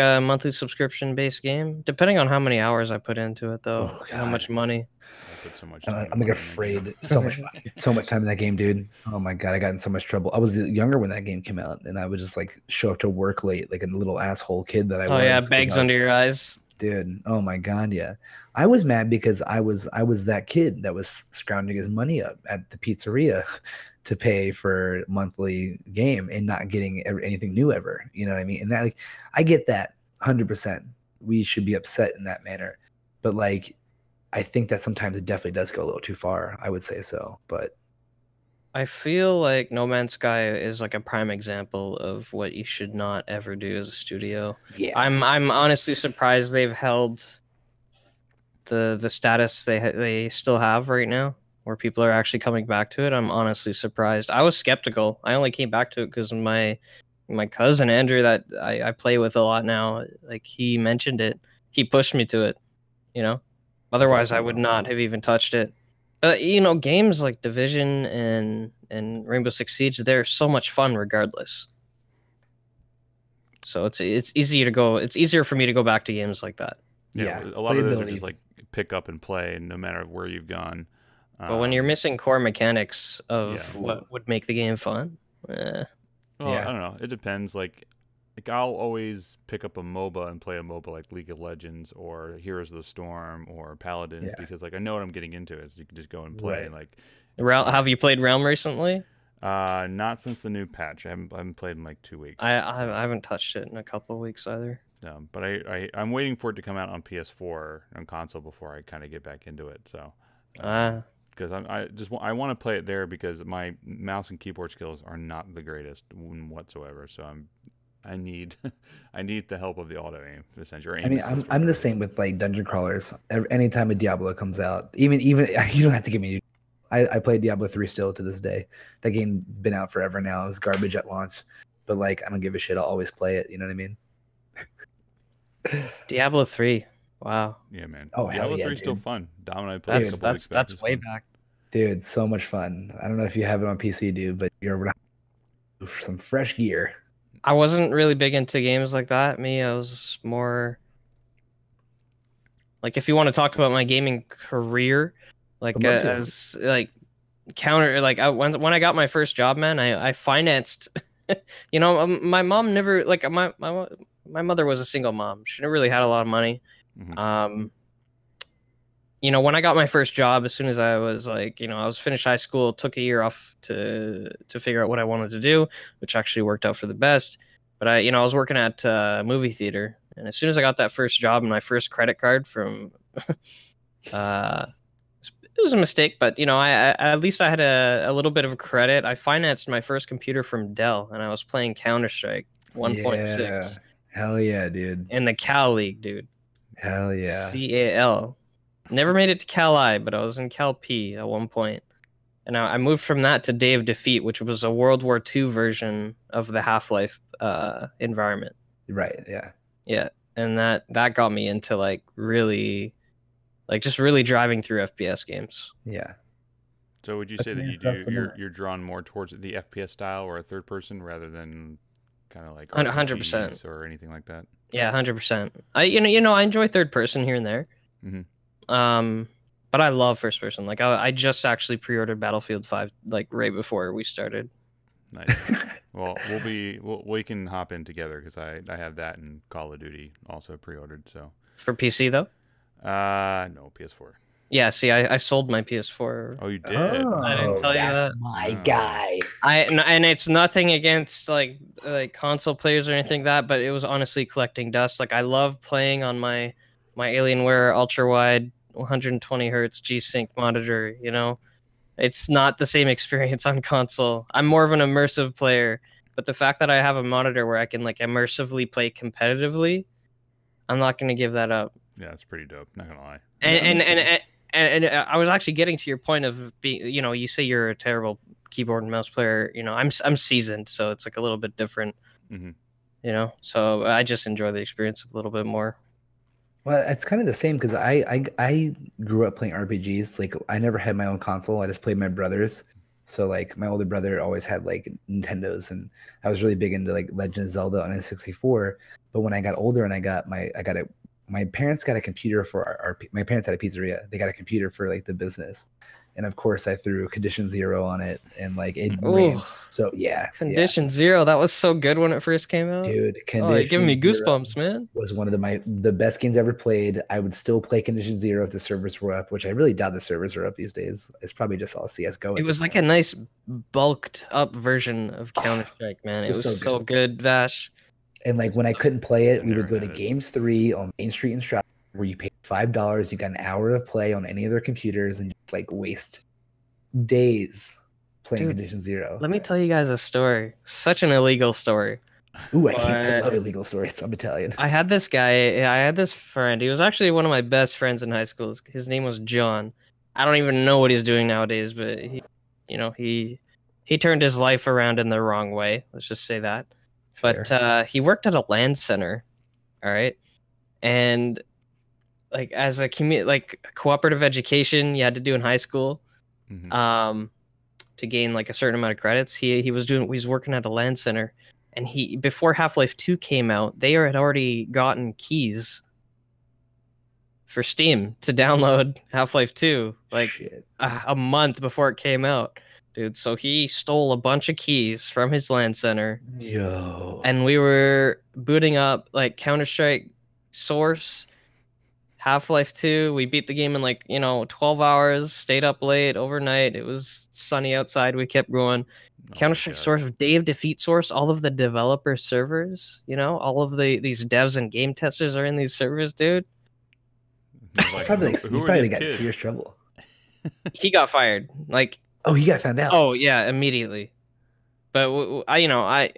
a monthly subscription based game, depending on how many hours I put into it, though, how much money. I put so much time. I'm like afraid. So much time in that game, dude. Oh my god, I got in so much trouble. I was younger when that game came out, and I would just like show up to work late, like a little asshole kid that I was. Oh yeah, bags under your eyes, dude. Oh my god, yeah. I was mad because I was that kid that was scrounging his money up at the pizzeria to pay for monthly game and not getting anything new ever. You know what I mean? And that, like, I get that 100%. We should be upset in that manner, but like, I think that sometimes it definitely does go a little too far. I would say so, but I feel like No Man's Sky is like a prime example of what you should not ever do as a studio. Yeah, I'm honestly surprised they've held the status they still have right now, where people are actually coming back to it. I'm honestly surprised. I was skeptical. I only came back to it because my cousin Andrew, that I play with a lot now, like he mentioned it. He pushed me to it, Otherwise, I would not have even touched it. Games like Division and Rainbow Six Siege, they're so much fun regardless. So it's easier for me to go back to games like that. Yeah, a lot of those are just like pick up and play, no matter where you've gone. But when you're missing core mechanics of what would make the game fun, I don't know. It depends. Like I'll always pick up a MOBA and play a MOBA like League of Legends or Heroes of the Storm or Paladins because like I know what I'm getting into. So you can just go and play. Right. Like, have you played Realm recently? Not since the new patch. I haven't played in like 2 weeks. I haven't touched it in a couple of weeks either. But I'm waiting for it to come out on PS4 on console before I kind of get back into it. So, because I want to play it there because my mouse and keyboard skills are not the greatest whatsoever. So I need the help of the auto aim essentially. I mean, I'm the same with like dungeon crawlers. Anytime a Diablo comes out, even you don't have to give me. I play Diablo 3 still to this day. That game's been out forever now. It was garbage at launch, but like I don't give a shit. I'll always play it. You know what I mean? Diablo 3. Wow. Yeah, man. Oh, Diablo hell yeah, 3 is still dude. fun. Dom and I played a couple weeks back. That's way back. Dude, so much fun. I don't know if you have it on PC, dude, but you're some fresh gear. I wasn't really big into games like that. I was more like, if you want to talk about my gaming career, like as like counter, like when I got my first job, man, I financed. You know, my mom never like my mother was a single mom. She never really had a lot of money. Mm-hmm. You know, when I got my first job, as soon as I was like, you know, I was finished high school, took a year off to figure out what I wanted to do, which actually worked out for the best. But I was working at a movie theater, and as soon as I got that first job and my first credit card from, it was a mistake, but you know, I at least I had a little bit of credit. I financed my first computer from Dell, and I was playing Counter-Strike 1.6. Yeah. Hell yeah, dude. In the Cal League, dude. Hell yeah. CAL. Never made it to Cal I, but I was in Cal P at one point. And I moved from that to Day of Defeat, which was a World War II version of the Half-Life environment. Right, yeah. Yeah, and that got me into like really, like just really driving through FPS games. Yeah. So would you say that you're drawn more towards the FPS style or a third person rather than kind of like 100% or anything like that? Yeah, 100%. I enjoy third person here and there. Mm-hmm. But I love first person. Like I just actually pre-ordered Battlefield 5 like right before we started. Nice. Well, we can hop in together because I have that and Call of Duty also pre-ordered. So for PC though? No, PS4. Yeah, see, I sold my PS4. Oh, you did? Oh, I didn't tell you that. My guy. And it's nothing against like console players or anything like that, but it was honestly collecting dust. Like I love playing on my Alienware ultra wide 120 hertz G-Sync monitor. You know, it's not the same experience on console. I'm more of an immersive player, but the fact that I have a monitor where I can like immersively play competitively, I'm not going to give that up. Yeah, it's pretty dope. Not gonna lie. And I was actually getting to your point of being, you know, you say you're a terrible keyboard and mouse player. You know, I'm seasoned, so it's like a little bit different. Mm-hmm. You know, so I just enjoy the experience a little bit more. Well, it's kind of the same because I grew up playing RPGs. Like I never had my own console. I just played my brother's. So like my older brother always had like Nintendos, and I was really big into like Legend of Zelda on N64. But when I got older and my parents got a computer for my parents had a pizzeria. They got a computer for like the business. And of course I threw Condition Zero on it, and like it ran. So yeah. Condition Zero, that was so good when it first came out. Dude, you're giving me goosebumps, man. Was one of the best games I ever played. I would still play Condition Zero if the servers were up, which I really doubt the servers are up these days. It's probably just all CS:GO. It was like a nice bulked up version of Counter-Strike, man. It was so good, Vvash. And like when I couldn't play it, we would go to Games 3 on Main Street in Stratford, where you paid $5. You got an hour of play on any of their computers and just like waste days playing Condition Zero. Let me tell you guys a story. Such an illegal story. Ooh, I love illegal stories. I'm Italian. I had this friend. He was actually one of my best friends in high school. His name was John. I don't even know what he's doing nowadays, but he turned his life around in the wrong way. Let's just say that. But he worked at a LAN center, all right? And like as a cooperative education you had to do in high school, to gain like a certain amount of credits. He was working at a LAN center, and before Half-Life 2 came out, they had already gotten keys for Steam to download Half-Life 2 like a month before it came out. Dude, so he stole a bunch of keys from his LAN center. Yo. And we were booting up like Counter-Strike Source, Half-Life 2, we beat the game in like, 12 hours, stayed up late overnight. It was sunny outside. We kept going. Counter-Strike Source, Dave Defeat Source, all of the developer servers, all of these devs and game testers are in these servers, dude. Like, he probably got in serious trouble. He got fired. Like, oh, he got found out. Oh yeah, immediately. But I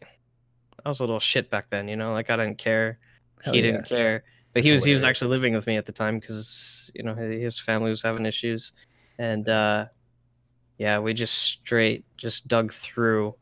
was a little shit back then, like I didn't care. He didn't care. But he was actually living with me at the time because his family was having issues, and we just dug through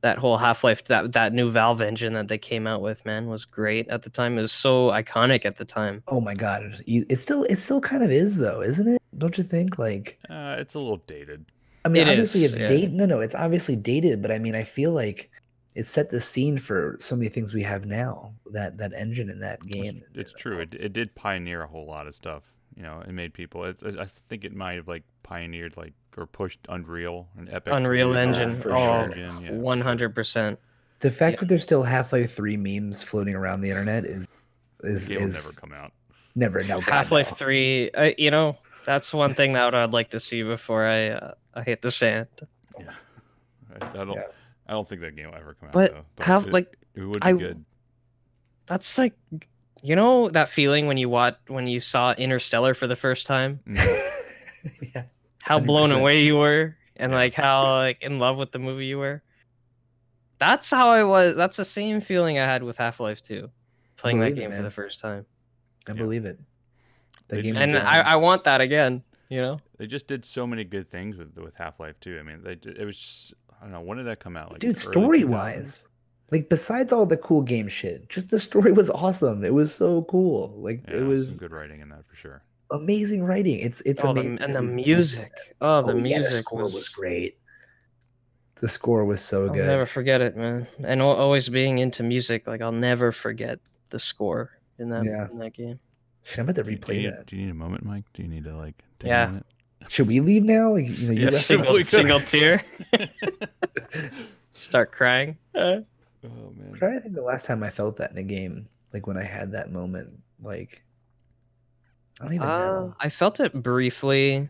that whole Half-Life, that new Valve engine that they came out with. Man, was great at the time. It was so iconic at the time. Oh my god, it still kind of is though, isn't it? Don't you think? Like, it's a little dated. I mean, obviously it's dated. No, it's obviously dated, but I mean, I feel like it set the scene for so many things we have now. That engine in that game. It's true. It did pioneer a whole lot of stuff. It made people. I think it might have like pioneered or pushed Unreal, an epic Unreal engine. For sure. 100%. The fact that there's still Half-Life 3 memes floating around the internet is the game will never come out. Never. No. Half-Life 3. That's one thing that I'd like to see before I hit the sand. Yeah. I don't think that game will ever come out. But though. It would be good. That's like, that feeling when you saw Interstellar for the first time. Yeah. How 100%. Blown away you were, and like how like in love with the movie you were. That's how I was. That's the same feeling I had with Half-Life 2, playing that game for the first time. I believe it. And I want that again. They just did so many good things with Half-Life 2. I mean, it was just, I don't know, when did that come out? Like, dude, story-wise, like besides all the cool game shit, just the story was awesome. It was so cool. Like it was some good writing in that for sure. Amazing writing. It's amazing. And the music. The music the score was great. The score was so good. I'll never forget it, man. And always being into music, like I'll never forget the score in that game. I'm about to replay that. Do you need a moment, Mike? Do you need to take a minute? Should we leave now? Like, single tear. Start crying. Oh man! I'm trying to think the last time I felt that in a game, like when I had that moment. Like, I don't even know. I felt it briefly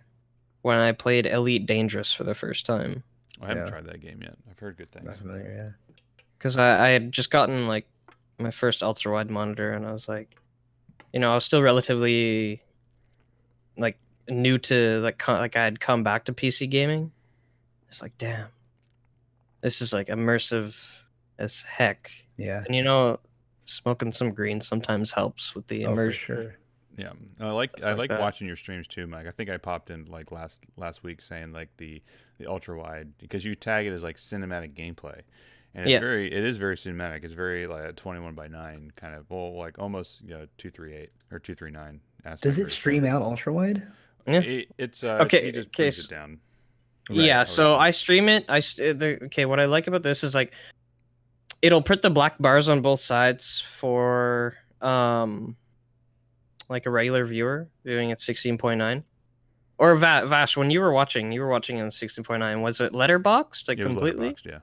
when I played Elite Dangerous for the first time. I haven't tried that game yet. I've heard good things. Not familiar, because I had just gotten like my first ultra wide monitor, and I was like, I was still relatively like new to like I had come back to PC gaming. It's like, damn, this is like immersive as heck. Yeah. And smoking some green sometimes helps with the immersion. For sure. Yeah, I like watching your streams too, Mike. I think I popped in like last week saying like the ultra wide, because you tag it as like cinematic gameplay, and it is very cinematic. It's very like a 21:9 kind of, like almost 238 or 239. Does it stream out ultra wide? Yeah. It's okay. He just brings it down. Right. Yeah, so I stream it. What I like about this is like it'll print the black bars on both sides for like a regular viewer viewing at 16.9. Or Vash, when you were watching in 16.9. Was it letterboxed completely? Letterboxed, yeah.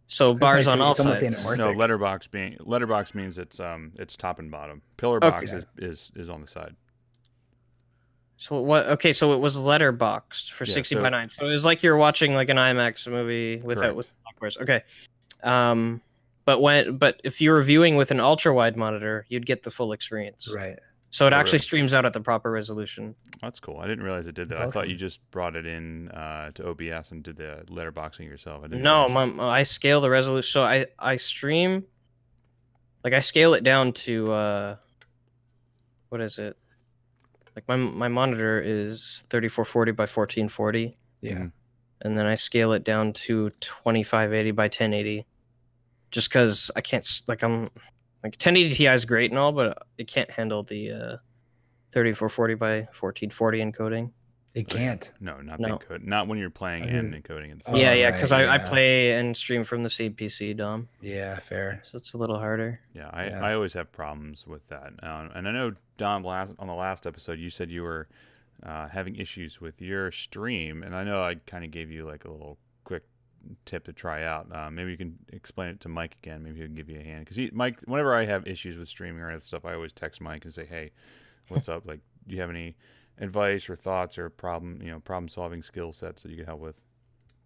So bars on all sides. No, letterbox means it's top and bottom. Pillar box is on the side. So what? Okay, so it was letterboxed for 16.9. So it was like you're watching like an IMAX movie with black bars. Okay. But if you were viewing with an ultra wide monitor, you'd get the full experience. Right. So it actually streams out at the proper resolution. That's cool. I didn't realize it did that. That's awesome. I thought you just brought it in to OBS and did the letterboxing yourself. I scale the resolution. So I stream, like I scale it down to what is it? Like my monitor is 3440 by 1440. Yeah. And then I scale it down to 2580 by 1080. Just because I can't, like 1080 Ti is great and all, but it can't handle the 3440 by 1440 encoding. It can't. No, not the encode. Not when you're playing and encoding. Because I play and stream from the same PC, Dom. Yeah, fair. So it's a little harder. Yeah, I always have problems with that. And I know, Dom, on the last episode, you said you were having issues with your stream, and I know I kind of gave you like a little quick tip to try out. Maybe you can explain it to Mike again. Maybe he can give you a hand, because Mike, whenever I have issues with streaming or other stuff, I always text Mike and say, hey, what's up? Like, do you have any advice or thoughts or problem solving skill sets that you could help with?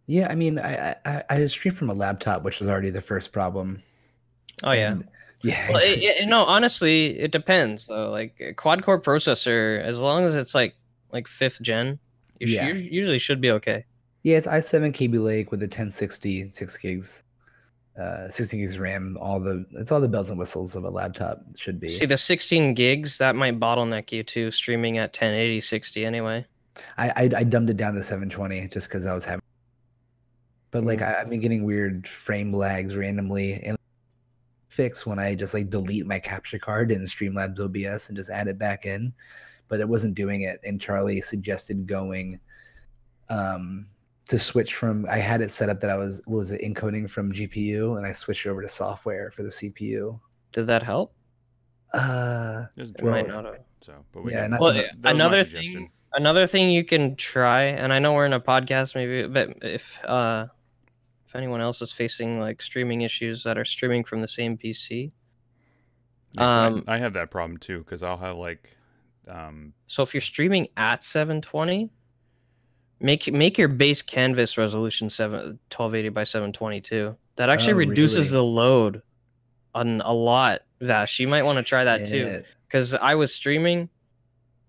Yeah, I mean, I stream from a laptop, which was already the first problem. Oh yeah. And yeah, Well, no, honestly, it depends though. Like a quad core processor, as long as it's like 5th gen, you usually should be okay. Yeah, it's i7 Kaby Lake with a 1060, 6 gigs, 16 gigs RAM. It's all the bells and whistles of a laptop should be. See, the 16 gigs that might bottleneck you too, streaming at 1080 60 anyway. I dumbed it down to 720 just because I was having. But like I've been getting weird frame lags randomly, and fix when I just like delete my capture card in Streamlabs OBS and just add it back in, but it wasn't doing it. And Charlie suggested going to switch from, I had it set up that I was encoding from GPU, and I switched over to software for the CPU. Did that help? It might not have. So, but another thing you can try, and I know we're in a podcast maybe, but if anyone else is facing like streaming issues that are streaming from the same PC. I have that problem too, because I'll have like so if you're streaming at 720, make your base canvas resolution 1280 by 720 too. That actually reduces the load on a lot. Vash, you might want to try that too, because I was streaming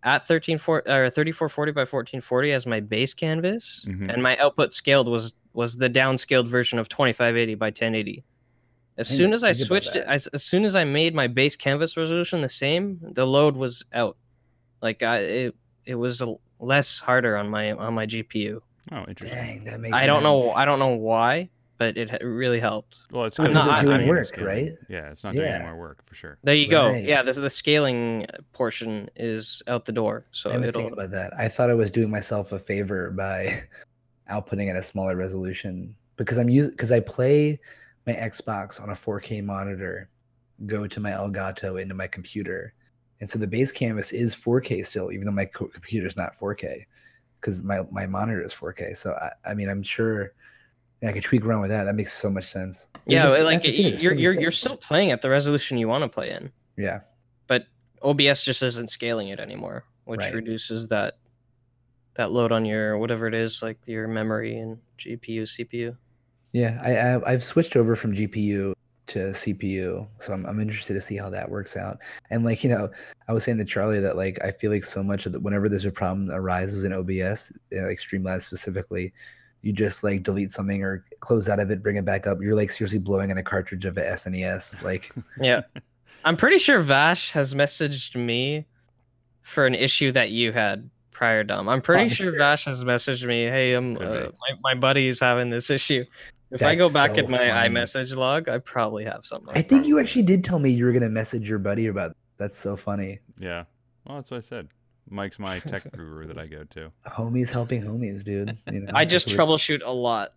at 3440 by 1440 as my base canvas, and my output scaled was the downscaled version of 2580 by 1080. As soon as I switched it, as soon as I made my base canvas resolution the same, the load was out. Like it was less harder on my GPU. Oh, interesting. Dang, that makes I don't know why, but it really helped. Well, it's because it's doing work, right? Yeah, it's not doing any more work for sure. There you go. Yeah, the scaling portion is out the door. So I didn't think about that. I thought I was doing myself a favor by outputting at a smaller resolution, because I play my Xbox on a 4K monitor, go to my Elgato into my computer, and so the base canvas is 4K still, even though my computer's not 4K, because my monitor is 4K. So I mean, I'm sure I could tweak around with that. That makes so much sense. Yeah, like you're still playing at the resolution you want to play in. Yeah, but OBS just isn't scaling it anymore, which reduces that load on your whatever it is, like your memory and GPU, CPU. Yeah, I've switched over from GPU to CPU, so I'm interested to see how that works out. And like, I was saying to Charlie that like I feel like so much of whenever there's a problem that arises in OBS, like Streamlabs specifically, you just like delete something or close out of it, bring it back up. You're like seriously blowing in a cartridge of a SNES. Like, yeah, I'm pretty sure Vash has messaged me for an issue that you had prior, Dom. I'm pretty sure Vash has messaged me, hey, my buddy's having this issue. If I go back in my iMessage log, I probably have something. I think you actually did tell me you were gonna message your buddy about that. That's so funny. Yeah, well, that's what I said. Mike's my tech guru that I go to. Homies helping homies, dude. I just troubleshoot a lot.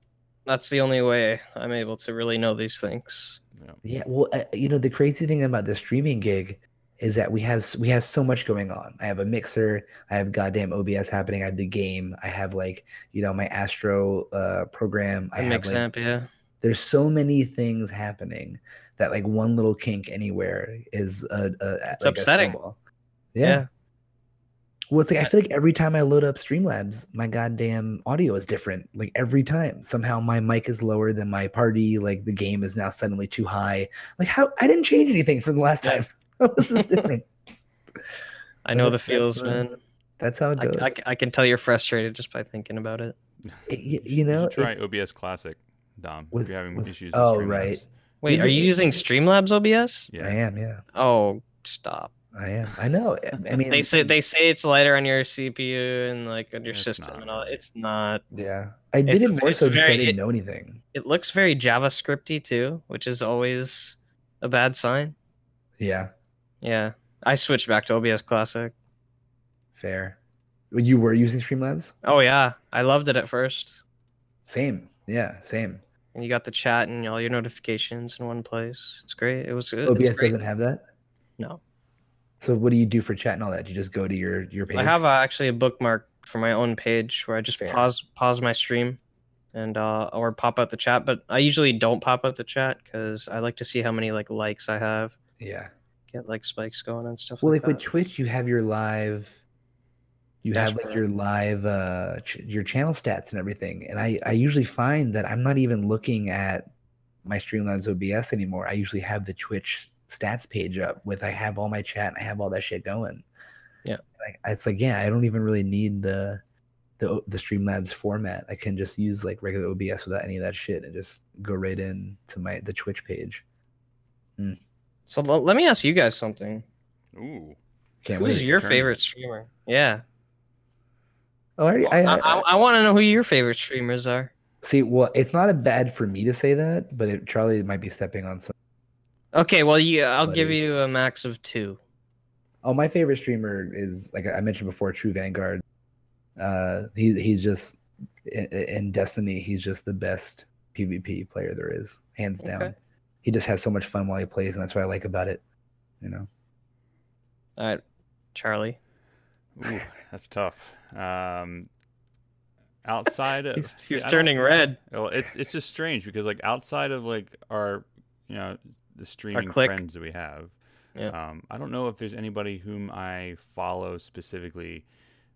That's the only way I'm able to really know these things. Yeah. Well, the crazy thing about the streaming gig is that we have so much going on. I have a mixer. I have goddamn OBS happening. I have the game. I have like, my Astro program. I have Mixamp, yeah. There's so many things happening that like one little kink anywhere is it's like upsetting. Yeah. Well, it's like I feel like every time I load up Streamlabs, my goddamn audio is different. Like every time, somehow my mic is lower than my party. Like the game is now suddenly too high. Like how I didn't change anything from the last time. This is different. I know the feels, man. That's how it goes. I can tell you're frustrated just by thinking about it. You try OBS Classic, Dom. If you're having issues. Oh, right. Wait, are you using Streamlabs OBS? Yeah, I am. Yeah. Oh, stop. I am. I know. I mean, they say it's lighter on your CPU and like on your system and all. It's not. Yeah, I did it more so because I didn't know anything. It looks very JavaScripty too, which is always a bad sign. Yeah. Yeah, I switched back to OBS Classic. Fair. You were using Streamlabs? Oh yeah, I loved it at first. Same. Yeah, same. And you got the chat and all your notifications in one place. It's great. It was good. OBS doesn't have that? No. So what do you do for chat and all that? You just go to your page? I have actually a bookmark for my own page where I just pause my stream and or pop out the chat. But I usually don't pop out the chat because I like to see how many likes I have. Yeah. Get like spikes going and stuff. Well, like with Twitch, you have your live You have like your live your channel stats and everything. And I usually find that I'm not even looking at my Streamlabs OBS anymore. I usually have the Twitch stats page up with I have all my chat and I have all that shit going. Yeah. It's like, yeah, I don't even really need the Streamlabs format. I can just use like regular OBS without any of that shit and just go right in to the Twitch page. So let me ask you guys something. Ooh. Who's your favorite streamer? Yeah. Oh, I want to know who your favorite streamers are. See, well, it's not a bad for me to say that, but Charlie might be stepping on some. Okay, well, I'll give you a max of 2. Oh, my favorite streamer is, like I mentioned before, True Vanguard. He's just in Destiny. He's just the best PvP player there is, hands down. He just has so much fun while he plays, and that's what I like about it. You know. All right, Charlie. Ooh, that's tough. Outside of he's turning red. Well, it's just strange because like outside of like our the streaming friends that we have, I don't know if there's anybody whom I follow specifically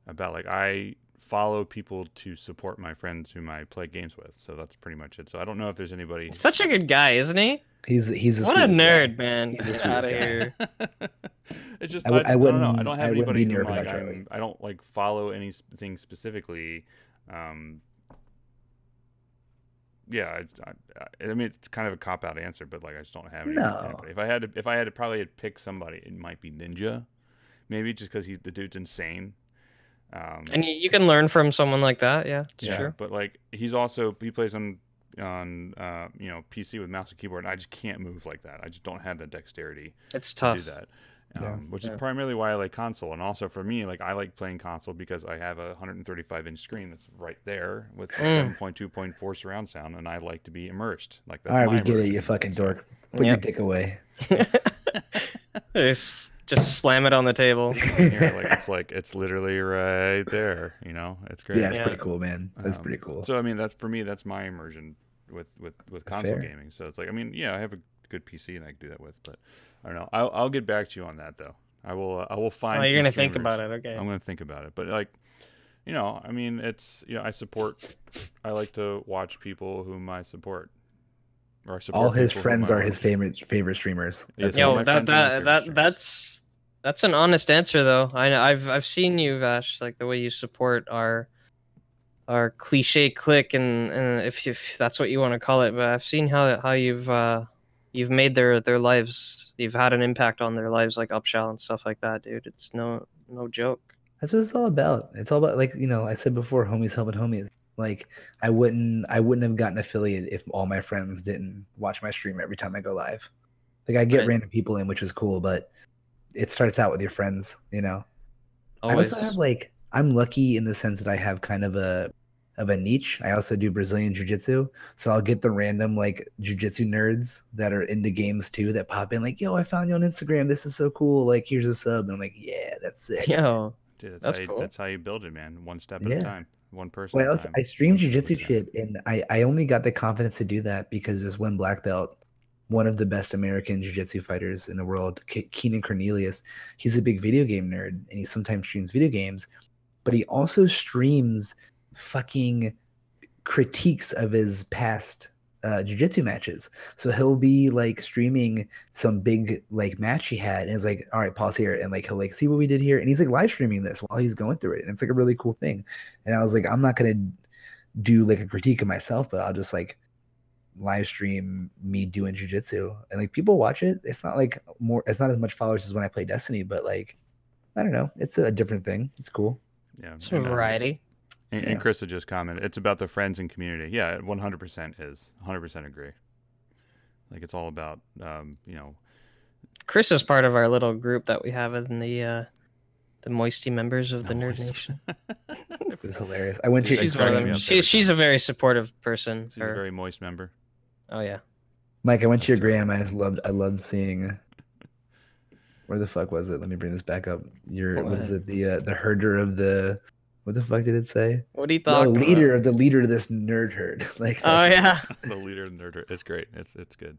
about like I follow people to support my friends whom I play games with. So that's pretty much it. So I don't know if there's anybody. Such a good guy, isn't he? He's what a nerd, guy. Man. He's out of here. It's just I don't know. I don't have anybody who like I don't like follow anything specifically. Yeah, I mean it's kind of a cop out answer, but like I just don't have any. No. If I had to probably pick somebody, it might be Ninja, maybe just because the dude's insane. And you can learn from someone like that. Yeah, it's true. But like he plays on PC with mouse and keyboard, and I just can't move like that. I just don't have the dexterity. It's tough to do that. Which is primarily why I like console, and also for me, like I like playing console because I have a 135-inch screen that's right there with 7.2.4 surround sound, and I like to be immersed. Like that's all right, we get it, you fucking dork. Put your dick away. Just slam it on the table. It's literally right there. You know, it's great. Yeah, it's pretty cool, man. That's pretty cool. So I mean, that's my immersion with console gaming. So it's like, I mean, yeah, I have a good PC and I can do that with, but I don't know. I'll get back to you on that though. I will find. Oh, you're gonna think about it, okay? I'm gonna think about it, but like, you know, I mean, it's I like to watch people whom I support. Or I support all his friends are his favorite streamers. That's an honest answer though. I've seen you, Vash, like the way you support our cliche clique, and if that's what you want to call it, but I've seen how you've made their lives, you've had an impact on their lives, like Upshall and stuff like that, dude. It's no joke. That's what it's all about. It's all about, like, you know, I said before, homies helping homies. Like I wouldn't have gotten affiliate if all my friends didn't watch my stream every time I go live. Like I get random people in, which is cool, but it starts out with your friends, you know. Always. I also have like, I'm lucky in the sense that I have kind of a niche. I also do Brazilian jiu-jitsu, so I'll get the random like jiu-jitsu nerds that are into games too that pop in like, yo, I found you on Instagram, this is so cool, like here's a sub, and I'm like, yeah, that's sick. Yo, dude, that's cool. That's how you build it, man. One step at a time, one person. Well, I stream jiu-jitsu shit, and I only got the confidence to do that because this one black belt, one of the best American jiu-jitsu fighters in the world, Keenan Cornelius, he's a big video game nerd, and he sometimes streams video games, but he also streams fucking critiques of his past jiu-jitsu matches. So he'll be like streaming some big like match he had, and it's like, all right, pause here, and like he'll like see what we did here, and he's like live streaming this while he's going through it, and it's like a really cool thing. And I was like, I'm not gonna do like a critique of myself, but I'll just like live stream me doing jiu-jitsu, and like people watch it. It's not like it's not as much followers as when I play Destiny, but like I don't know, it's a different thing. It's cool. Yeah, some variety. And Chris had just commented, it's about the friends and community. Yeah, it 100% is. 100% agree. Like, it's all about, you know. Chris is part of our little group that we have in the Moisty members of the Nerd Nation. It's hilarious. I went to. She's one of them. She's a very supportive person. She's a very moist member. Oh yeah. Mike, I went to your gram. I loved seeing. Where the fuck was it? Let me bring this back up. What is it? The herder of the. What the fuck did it say? What do you thought? The leader of this nerd herd. Like. Oh yeah. The leader of the nerd herd. It's great. It's good.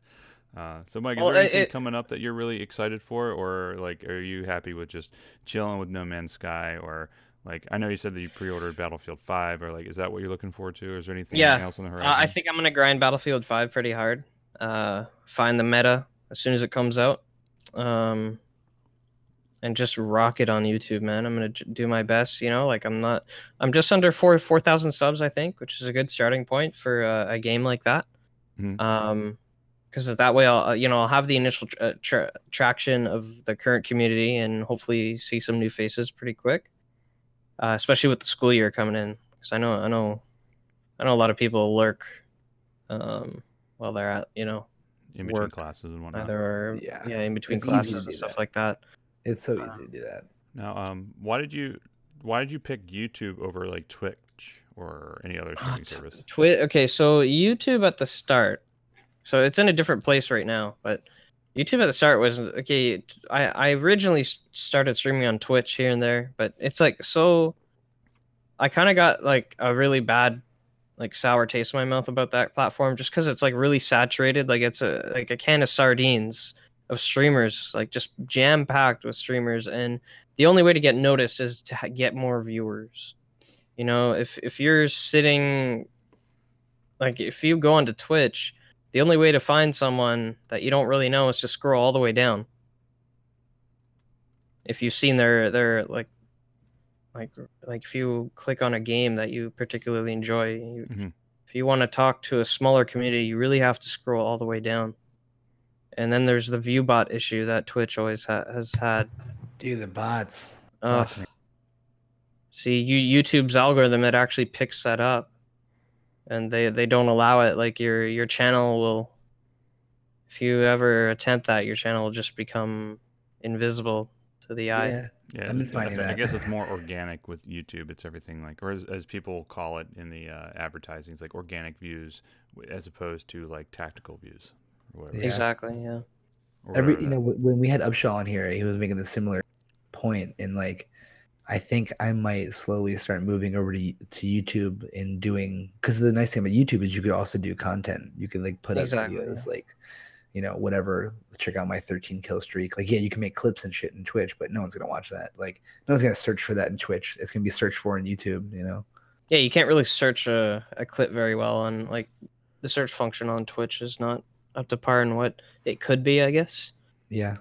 So Mike, is there anything coming up that you're really excited for, or like, are you happy with just chilling with No Man's Sky, or Like, I know you said that you pre-ordered Battlefield 5, or like, is that what you're looking forward to, or is there anything Yeah, else on the horizon? I think I'm gonna grind Battlefield 5 pretty hard. Find the meta as soon as it comes out, and just rock it on YouTube, man. I'm gonna do my best. You know, like I'm just under 4,000 subs, I think, which is a good starting point for a game like that. Mhm. Because that way I'll have the initial traction of the current community and hopefully see some new faces pretty quick. Especially with the school year coming in, because I know a lot of people lurk while they're at in between work, classes and whatnot. either Yeah. in between It's easy to classes do and stuff that. like that. It's so easy to do that. Now, why did you pick YouTube over like Twitch or any other streaming service? Okay, so YouTube at the start, so it's in a different place right now, but YouTube at the start was okay. I originally started streaming on Twitch here and there, but it's like so. I kind of got like a really bad, like sour taste in my mouth about that platform, just because it's like really saturated. Like it's like a can of sardines of streamers, like just jam packed with streamers, and the only way to get noticed is to get more viewers. You know, if you're sitting, like if you go onto Twitch, the only way to find someone that you don't really know is to scroll all the way down. If you've seen their like if you click on a game that you particularly enjoy, if you want to talk to a smaller community, you really have to scroll all the way down. And then there's the view bot issue that Twitch always has had. Dude, the bots. See, YouTube's algorithm, it actually picks that up, and they don't allow it. Like your channel will, if you ever attempt that, your channel will just become invisible to the eye. Yeah, I've been finding that. I guess it's more organic with YouTube. It's everything like, or as people call it in the advertising, it's like organic views as opposed to like tactical views. Or whatever. Yeah. Exactly. Yeah. When we had Upshaw on here, he was making a similar point, and like, I think I might slowly start moving over to YouTube and doing, because the nice thing about YouTube is you could also do content. You could like put up videos, like, you know, whatever, check out my 13 kill streak. Like, yeah, you can make clips and shit in Twitch, but no one's going to watch that. Like, no one's going to search for that in Twitch. It's going to be searched for in YouTube, you know? Yeah, you can't really search a clip very well, and like the search function on Twitch is not up to par in what it could be, I guess. Yeah.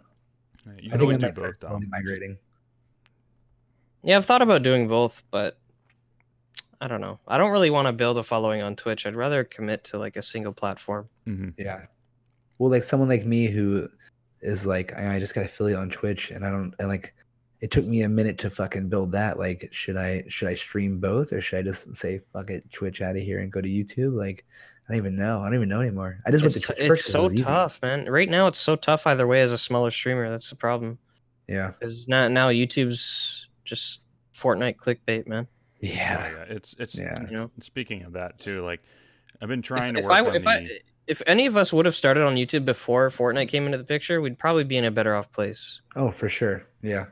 You can always do both, slowly migrating. Yeah, I've thought about doing both, but I don't know. I don't really want to build a following on Twitch. I'd rather commit to like a single platform. Yeah. Well, like someone like me who is like, I just got affiliate on Twitch, and like, it took me a minute to fucking build that. Like, should I stream both, or should I just say fuck it, Twitch out of here and go to YouTube? Like, I don't even know. I don't even know anymore. I just went to Twitch first. It's so tough, man. Right now, it's so tough either way as a smaller streamer. That's the problem. Yeah. Because now YouTube's just Fortnite clickbait, man. Yeah. It's yeah. You know, speaking of that too, like I've been trying to work if any of us would have started on YouTube before Fortnite came into the picture, we'd probably be in a better off place. Oh, for sure. Yeah.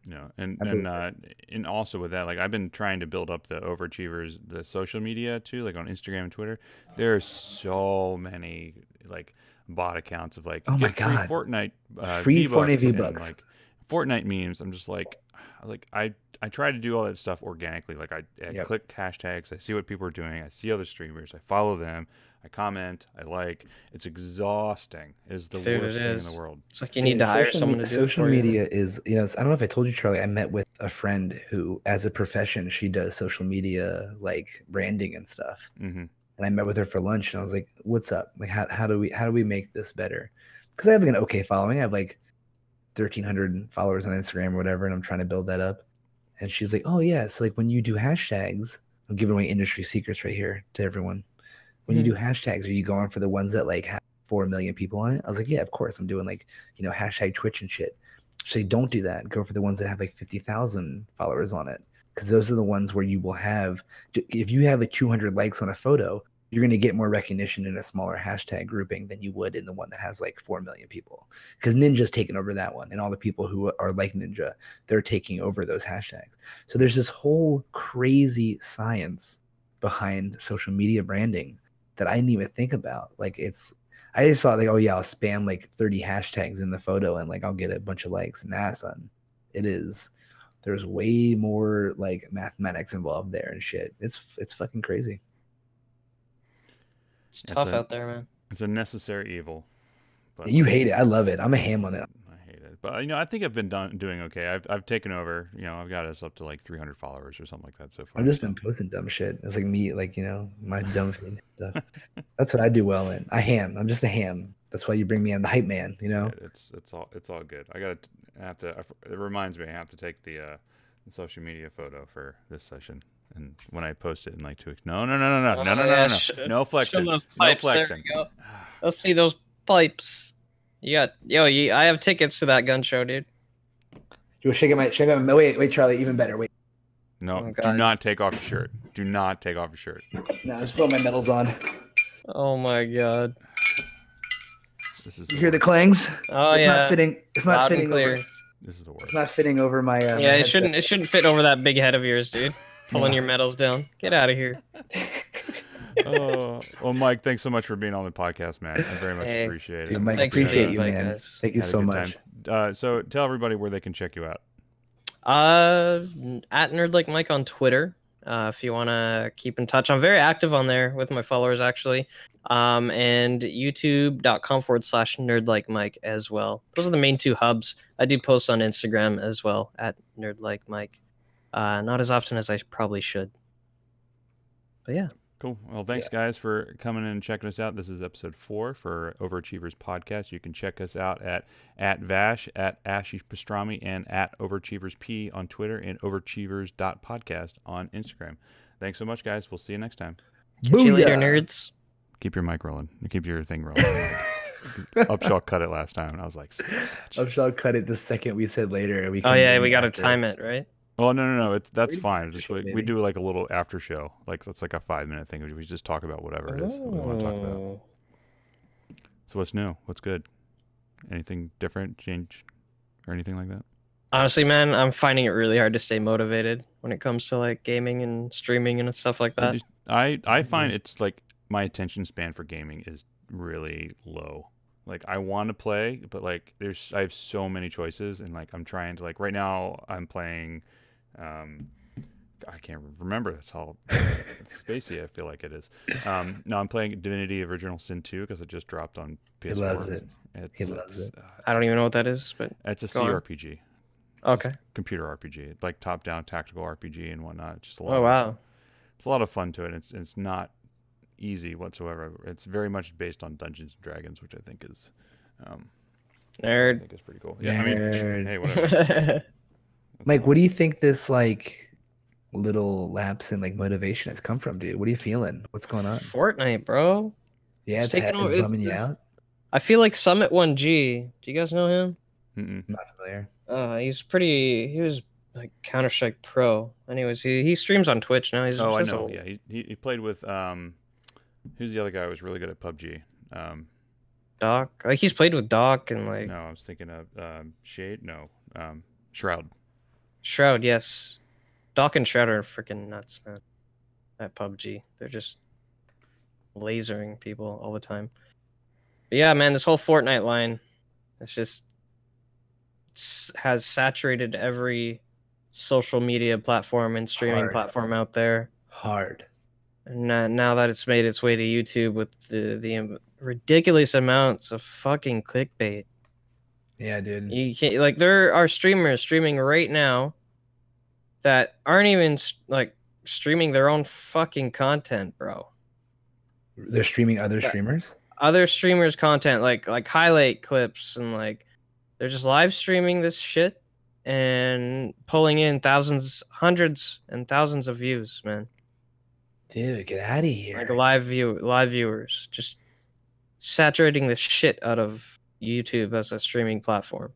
Yeah, and also with that, like I've been trying to build up the Overachievers, the social media too, like on Instagram and Twitter. There are so many like bot accounts of like, oh my god, free Fortnite, free Fortnite V-Bucks, like Fortnite memes. I'm just like I try to do all that stuff organically. Like I click hashtags, I see what people are doing, I see other streamers, I follow them, I comment, I like. It's exhausting. It's the worst thing in the world. It's like you need to hire someone to do it for you. Social media is, you know, I don't know if I told you, Charlie, I met with a friend who, as a profession, she does social media, like branding and stuff. And I met with her for lunch, and I was like, what's up? Like, how do we make this better? Because I have an okay following. I have like 1,300 followers on Instagram or whatever, and I'm trying to build that up. And she's like, oh yeah, so like when you do hashtags, I'm giving away industry secrets right here to everyone. When you do hashtags, are you going for the ones that like have 4 million people on it? I was like, yeah, of course. I'm doing like, you know, hashtag Twitch and shit. So don't do that. Go for the ones that have like 50,000 followers on it. Because those are the ones where you will have, if you have like 200 likes on a photo, you're going to get more recognition in a smaller hashtag grouping than you would in the one that has like 4 million people. Because Ninja's taken over that one. And all the people who are like Ninja, they're taking over those hashtags. So there's this whole crazy science behind social media branding that I didn't even think about. Like I just thought like, oh yeah, I'll spam like 30 hashtags in the photo and like I'll get a bunch of likes. Nah, son, it is there's way more like mathematics involved there and shit. It's fucking crazy. It's tough out there, man. It's a necessary evil. But you hate it. I love it. I'm a ham on it. I hate it. But, I think I've been doing okay. I've taken over. I've got us up to like 300 followers or something like that so far. I've just been posting dumb shit. It's like me, like, my dumb face stuff. That's what I do well in. I'm just a ham. That's why you bring me on the hype man, It's all good. It reminds me, I have to take the social media photo for this session. And when I post it in like 2 weeks, no flexing, no flexing. Let's see those pipes. I have tickets to that gun show, dude. You shake out my wait, Charlie, even better. Wait. No, do not take off your shirt. Do not take off your shirt. No, let's put my medals on. Oh my god. You hear the clangs? Oh, it's yeah. Not fitting. It's not fitting over. This is the worst. It's not fitting over my. Yeah, it shouldn't fit over that big head of yours, dude. Pulling your medals down. Get out of here. Oh, well, Mike, thanks so much for being on the podcast, man. I very much appreciate it. Dude, Mike, appreciate you, man. Guys. Thank you so much. So tell everybody where they can check you out. At Nerd Like Mike on Twitter. If you want to keep in touch, I'm very active on there with my followers, actually. And youtube.com/nerdlikemike as well. Those are the main 2 hubs. I do post on Instagram as well at nerdlikemike. Not as often as I probably should. But yeah. Cool. Well, thanks, guys, for coming in and checking us out. This is episode 4 for Overachievers Podcast. You can check us out at Vvash, at Ashy Pastrami, and at OverachieversP on Twitter, and overachievers.podcast on Instagram. Thanks so much, guys. We'll see you next time. Catch you later, nerds. Keep your mic rolling. Keep your thing rolling. Upshaw cut it last time, and I was like, Upshaw cut it the second we said later. We got to time it, right? Oh, no. That's fine. Just we do like a little after show. Like, that's like a 5-minute thing. We just talk about whatever it is we want to talk about. So what's new? What's good? Anything different, change, or anything like that? Honestly, man, I'm finding it really hard to stay motivated when it comes to like gaming and streaming and stuff like that. I find it's like my attention span for gaming is really low. Like, I want to play, but like I have so many choices, and like I'm trying to, like, right now I'm playing I can't remember. That's how spacey I feel like it is. No, I'm playing Divinity Original Sin 2 because it just dropped on PS4. He loves it. I don't even know what that is, but it's a CRPG. Okay. Computer RPG, like top-down tactical RPG and whatnot. Just a lot. Oh wow. It's a lot of fun to it. It's not easy whatsoever. It's very much based on Dungeons and Dragons, which I think is nerd. I think is pretty cool. Yeah, nerd. I mean, hey, whatever. Mike, what do you think this like little lapse in like motivation has come from, dude? What are you feeling? What's going on? Fortnite, bro. Yeah, it's bumming you out. I feel like Summit 1G. Do you guys know him? Not familiar. He was like Counter-Strike Pro. Anyways, he streams on Twitch now. I know. Yeah, he played with who's the other guy who was really good at PUBG? Doc. Like, he's played with Doc and like. No, I was thinking of Shade. No, Shroud. Shroud, yes. Doc and Shroud are freaking nuts, man. At PUBG, they're just lasering people all the time. But yeah, man, this whole Fortnite line, has saturated every social media platform and streaming platform out there. Hard. And now that it's made its way to YouTube with the ridiculous amounts of fucking clickbait. Yeah, dude. You can't, like, there are streamers streaming right now that aren't even like streaming their own fucking content, bro. They're streaming other streamers? Other streamers' content, like highlight clips, and like they're just live streaming this shit and pulling in hundreds and thousands of views, man. Dude, get out of here. Like live viewers, just saturating the shit out of YouTube as a streaming platform.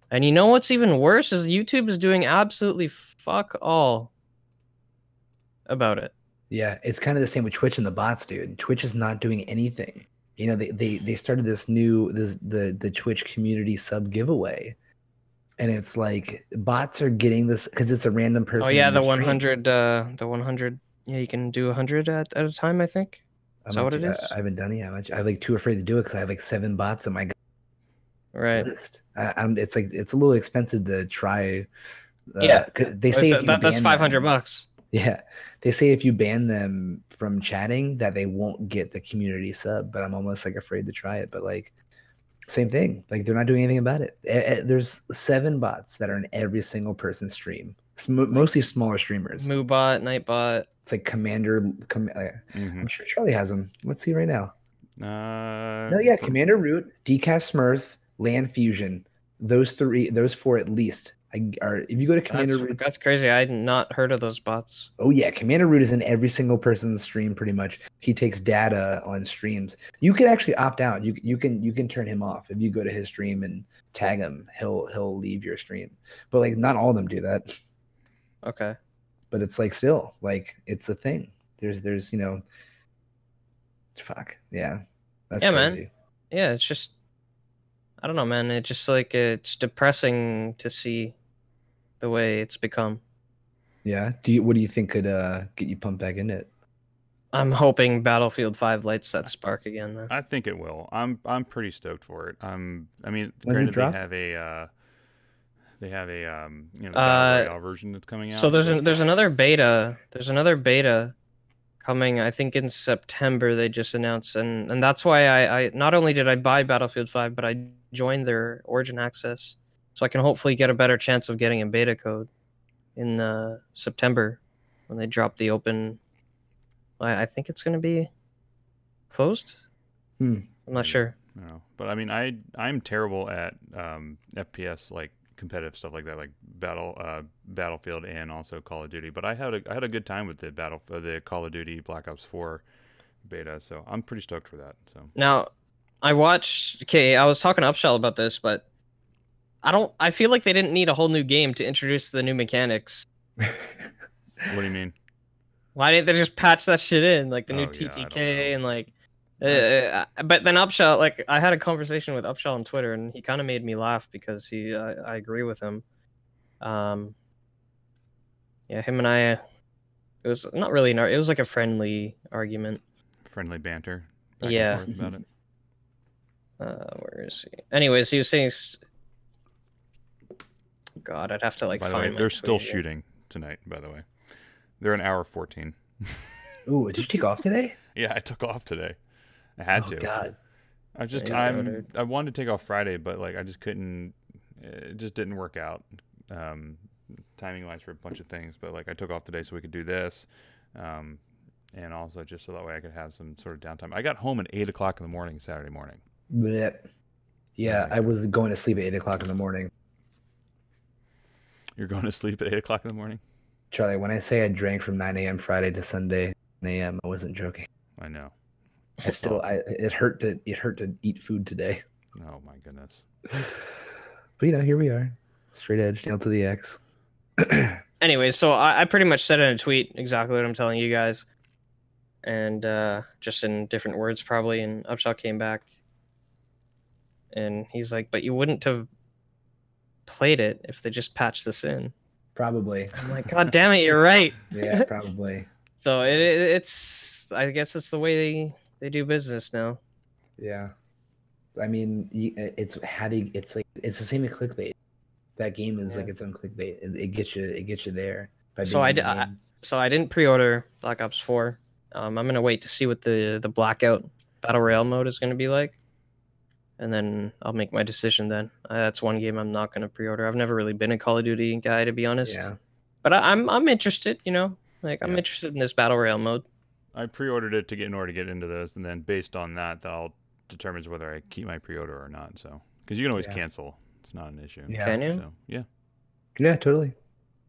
And you know what's even worse is YouTube is doing absolutely fuck all about it. Yeah, it's kind of the same with Twitch and the bots, dude. Twitch is not doing anything. You know, they started this new the Twitch community sub giveaway, and it's like bots are getting this because it's a random person. Oh yeah, the 100. Yeah, you can do 100 at a time, I think. Is that what it is? I haven't done it yet. I'm like too afraid to do it because I have like 7 bots on my right list. It's like it's a little expensive to try Yeah. 'cause they say if you that's ban $500 them, bucks. yeah, they say if you ban them from chatting that they won't get the community sub. But I'm almost like afraid to try it. But like same thing, like they're not doing anything about it. There's 7 bots that are in every single person's stream, mostly smaller streamers. Moobot, Nightbot. It's like I'm sure Charlie has them. Let's see right now. No, yeah, Commander Root, Decaf Smurf, Land Fusion. Those 4 at least. If you go to Commander Root, that's crazy. I had not heard of those bots. oh yeah, Commander Root is in every single person's stream pretty much. He takes data on streams. You can actually opt out. You can turn him off. If you go to his stream and tag him, he'll leave your stream. But like not all of them do that. Okay. But it's like still like it's a thing. There's fuck. Yeah. That's yeah, crazy. man. Yeah, it's just I don't know, man. It's just like it's depressing to see the way it's become. Yeah. What do you think could get you pumped back in it? I'm hoping Battlefield 5 lights that spark again. Though. I think it will. I'm pretty stoked for it. I mean, When granted drop? they have a the Battle Royale version that's coming out. So there's another beta. There's another beta coming. I think in September they just announced, and that's why I not only did I buy Battlefield 5, but I joined their Origin Access, so I can hopefully get a better chance of getting a beta code in September when they drop the open. I think it's going to be closed. I'm not sure. No, but I mean, I'm terrible at FPS like competitive stuff like that, like Battlefield and also Call of Duty. But I had a good time with the Call of Duty Black Ops 4 beta, so I'm pretty stoked for that. So now, I watched. Okay, I was talking to Upshell about this, but I feel like they didn't need a whole new game to introduce the new mechanics. What do you mean? Why didn't they just patch that shit in, like the new Yeah, TTK and like? But then Upshell, like I had a conversation with Upshell on Twitter, and he kind of made me laugh because I agree with him. Yeah, him and I, it was not really it was like a friendly argument. Friendly banter. Yeah. About it. Where is he? Anyways, he was saying. God, I'd have to like. By the find way, my they're still tweet. shooting tonight. By the way, they're an hour 14. Ooh, did you take off today? Yeah, I took off today. I had to. God. I wanted to take off Friday, but like I just couldn't. It just didn't work out, timing wise for a bunch of things. But like I took off today so we could do this, and also just so that way I could have some sort of downtime. I got home at 8 o'clock in the morning Saturday morning. Blech. Yeah, I was going to sleep at 8 o'clock in the morning. You're going to sleep at 8 o'clock in the morning? Charlie, when I say I drank from 9 a.m. Friday to Sunday 9 a.m., I wasn't joking. I know. It hurt to eat food today. Oh my goodness. But here we are, straight edge, nail to the X. Anyway, so I pretty much said in a tweet exactly what I'm telling you guys, and just in different words probably. And Upshot came back, and he's like, "But you wouldn't have played it if they just patched this in." Probably. I'm like, God damn it, you're right. Yeah, probably. So it's I guess it's the way they do business now. Yeah, I mean, it's the same as clickbait. That game is like its own clickbait. It gets you there. So I didn't pre-order Black Ops 4. I'm gonna wait to see what the Blackout Battle Royale mode is gonna be like, and then I'll make my decision then. That's one game I'm not gonna pre-order. I've never really been a Call of Duty guy, to be honest. Yeah. But I'm interested. I'm interested in this Battle Royale mode. I pre-ordered it in order to get into this, and then based on that, that'll determines whether I keep my pre-order or not. So, because you can always cancel, it's not an issue. Yeah. Can you? So, yeah. Yeah, totally.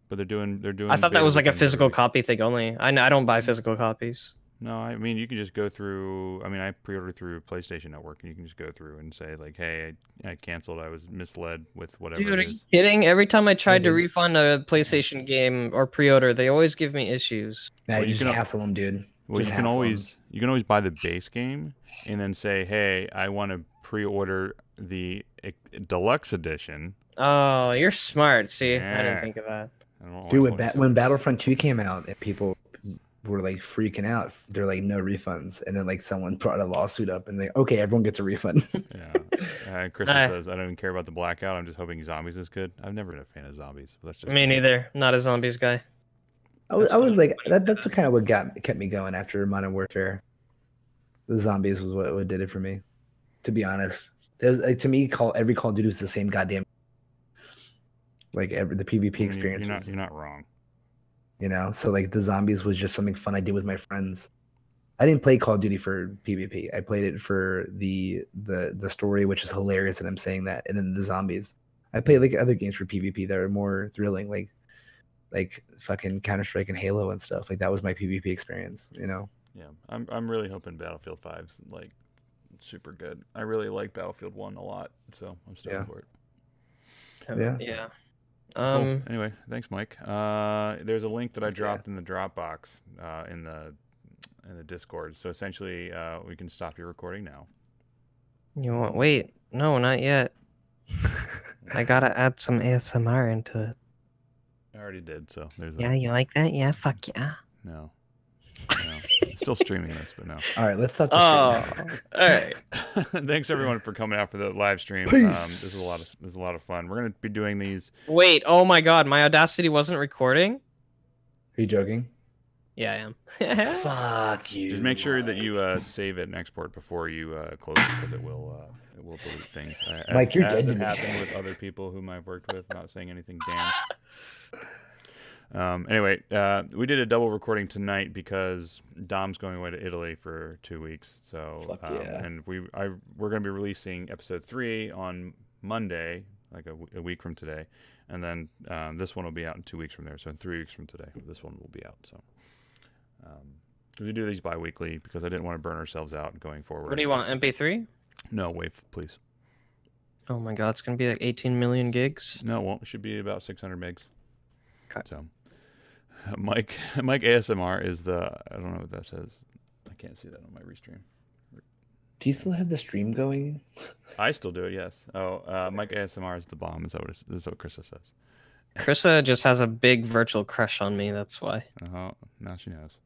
But they're doing. I thought that was like a betas physical every week. copy thing only. I don't buy physical copies. No, I mean you can just go through. I mean, I pre-ordered through PlayStation Network, and you can just go through and say like, "Hey, I canceled. I was misled with whatever." Dude, it are you is. kidding? Every time I tried to dude. refund a PlayStation game or pre-order, they always give me issues. Yeah, Well, you you just can- hassle them, dude. Well, Just you can hassle 'em. always buy the base game, and then say, "Hey, I want to pre-order the deluxe edition." Oh, you're smart. See, I Yeah. didn't think of that. I don't know Dude, what's going when Battlefront 2 came out, and people were like freaking out. They're like, no refunds. And then like someone brought a lawsuit up and they, okay, everyone gets a refund. Yeah. Krista says, I don't even care about the blackout. I'm just hoping zombies is good. I've never been a fan of zombies. But that's just me neither. Not a zombies guy. I was like, that's what kind of what kept me going after Modern Warfare. The zombies was what did it for me. To be honest, there's like, to me, every Call of Duty was the same goddamn. Like the PvP experience. You're not wrong. You know, so like the zombies was just something fun I did with my friends. I didn't play Call of Duty for PvP. I played it for the story, which is hilarious that I'm saying that, and then the zombies. I played like other games for PvP that are more thrilling, like fucking Counter-Strike and Halo and stuff. Like that was my PvP experience, you know. Yeah, I'm really hoping Battlefield 5's like super good. I really like Battlefield 1 a lot, so I'm stoked for it. Yeah. Cool. Anyway, thanks, Mike. There's a link that I dropped in the Dropbox in the Discord. So essentially, we can stop your recording now. You want? Wait, no, not yet. I gotta add some ASMR into it. I already did. So there's. Yeah, you like that? Yeah, fuck yeah. No. Still streaming this, but no. All right, let's stop. All right. Thanks everyone for coming out for the live stream. Peace. This is a lot of fun. We're gonna be doing these. Wait, oh my god, my Audacity wasn't recording. Are you joking? Yeah, I am. Fuck you. Just make sure that you save it and export before you close it, because it will delete things. Mike, you're dead as to it me. happened with other people whom I've worked with. Not saying anything, Dan. Anyway, we did a double recording tonight because Dom's going away to Italy for 2 weeks. So, Fuck yeah. and we're going to be releasing episode 3 on Monday, like a week from today, and then this one will be out in 2 weeks from there. So in 3 weeks from today, this one will be out. So we do these bi-weekly because I didn't want to burn ourselves out going forward. What do you want, MP3? No, wait, please. Oh my god, it's gonna be like 18 million gigs. No, it won't. It should be about 600 megs. Okay. So. Mike ASMR is the, I don't know what that says. I can't see that on my restream. Do you still have the stream going? I still do it, yes. Oh, Mike ASMR is the bomb. Is that what Krista says? Krista just has a big virtual crush on me. That's why. Now she knows.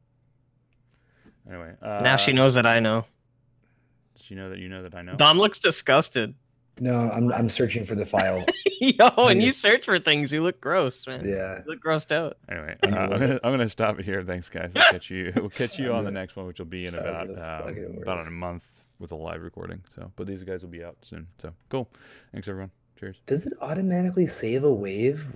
Anyway. Now she knows that I know. Does she know that you know that I know? Dom looks disgusted. No, I'm searching for the file. Yo, and you search for things, you look gross, man. Yeah. You look grossed out. Anyway, I'm gonna stop it here. Thanks, guys. We'll catch you on the next one, which will be in about a month with a live recording. So, but these guys will be out soon. So cool. Thanks, everyone. Cheers. Does it automatically save a wave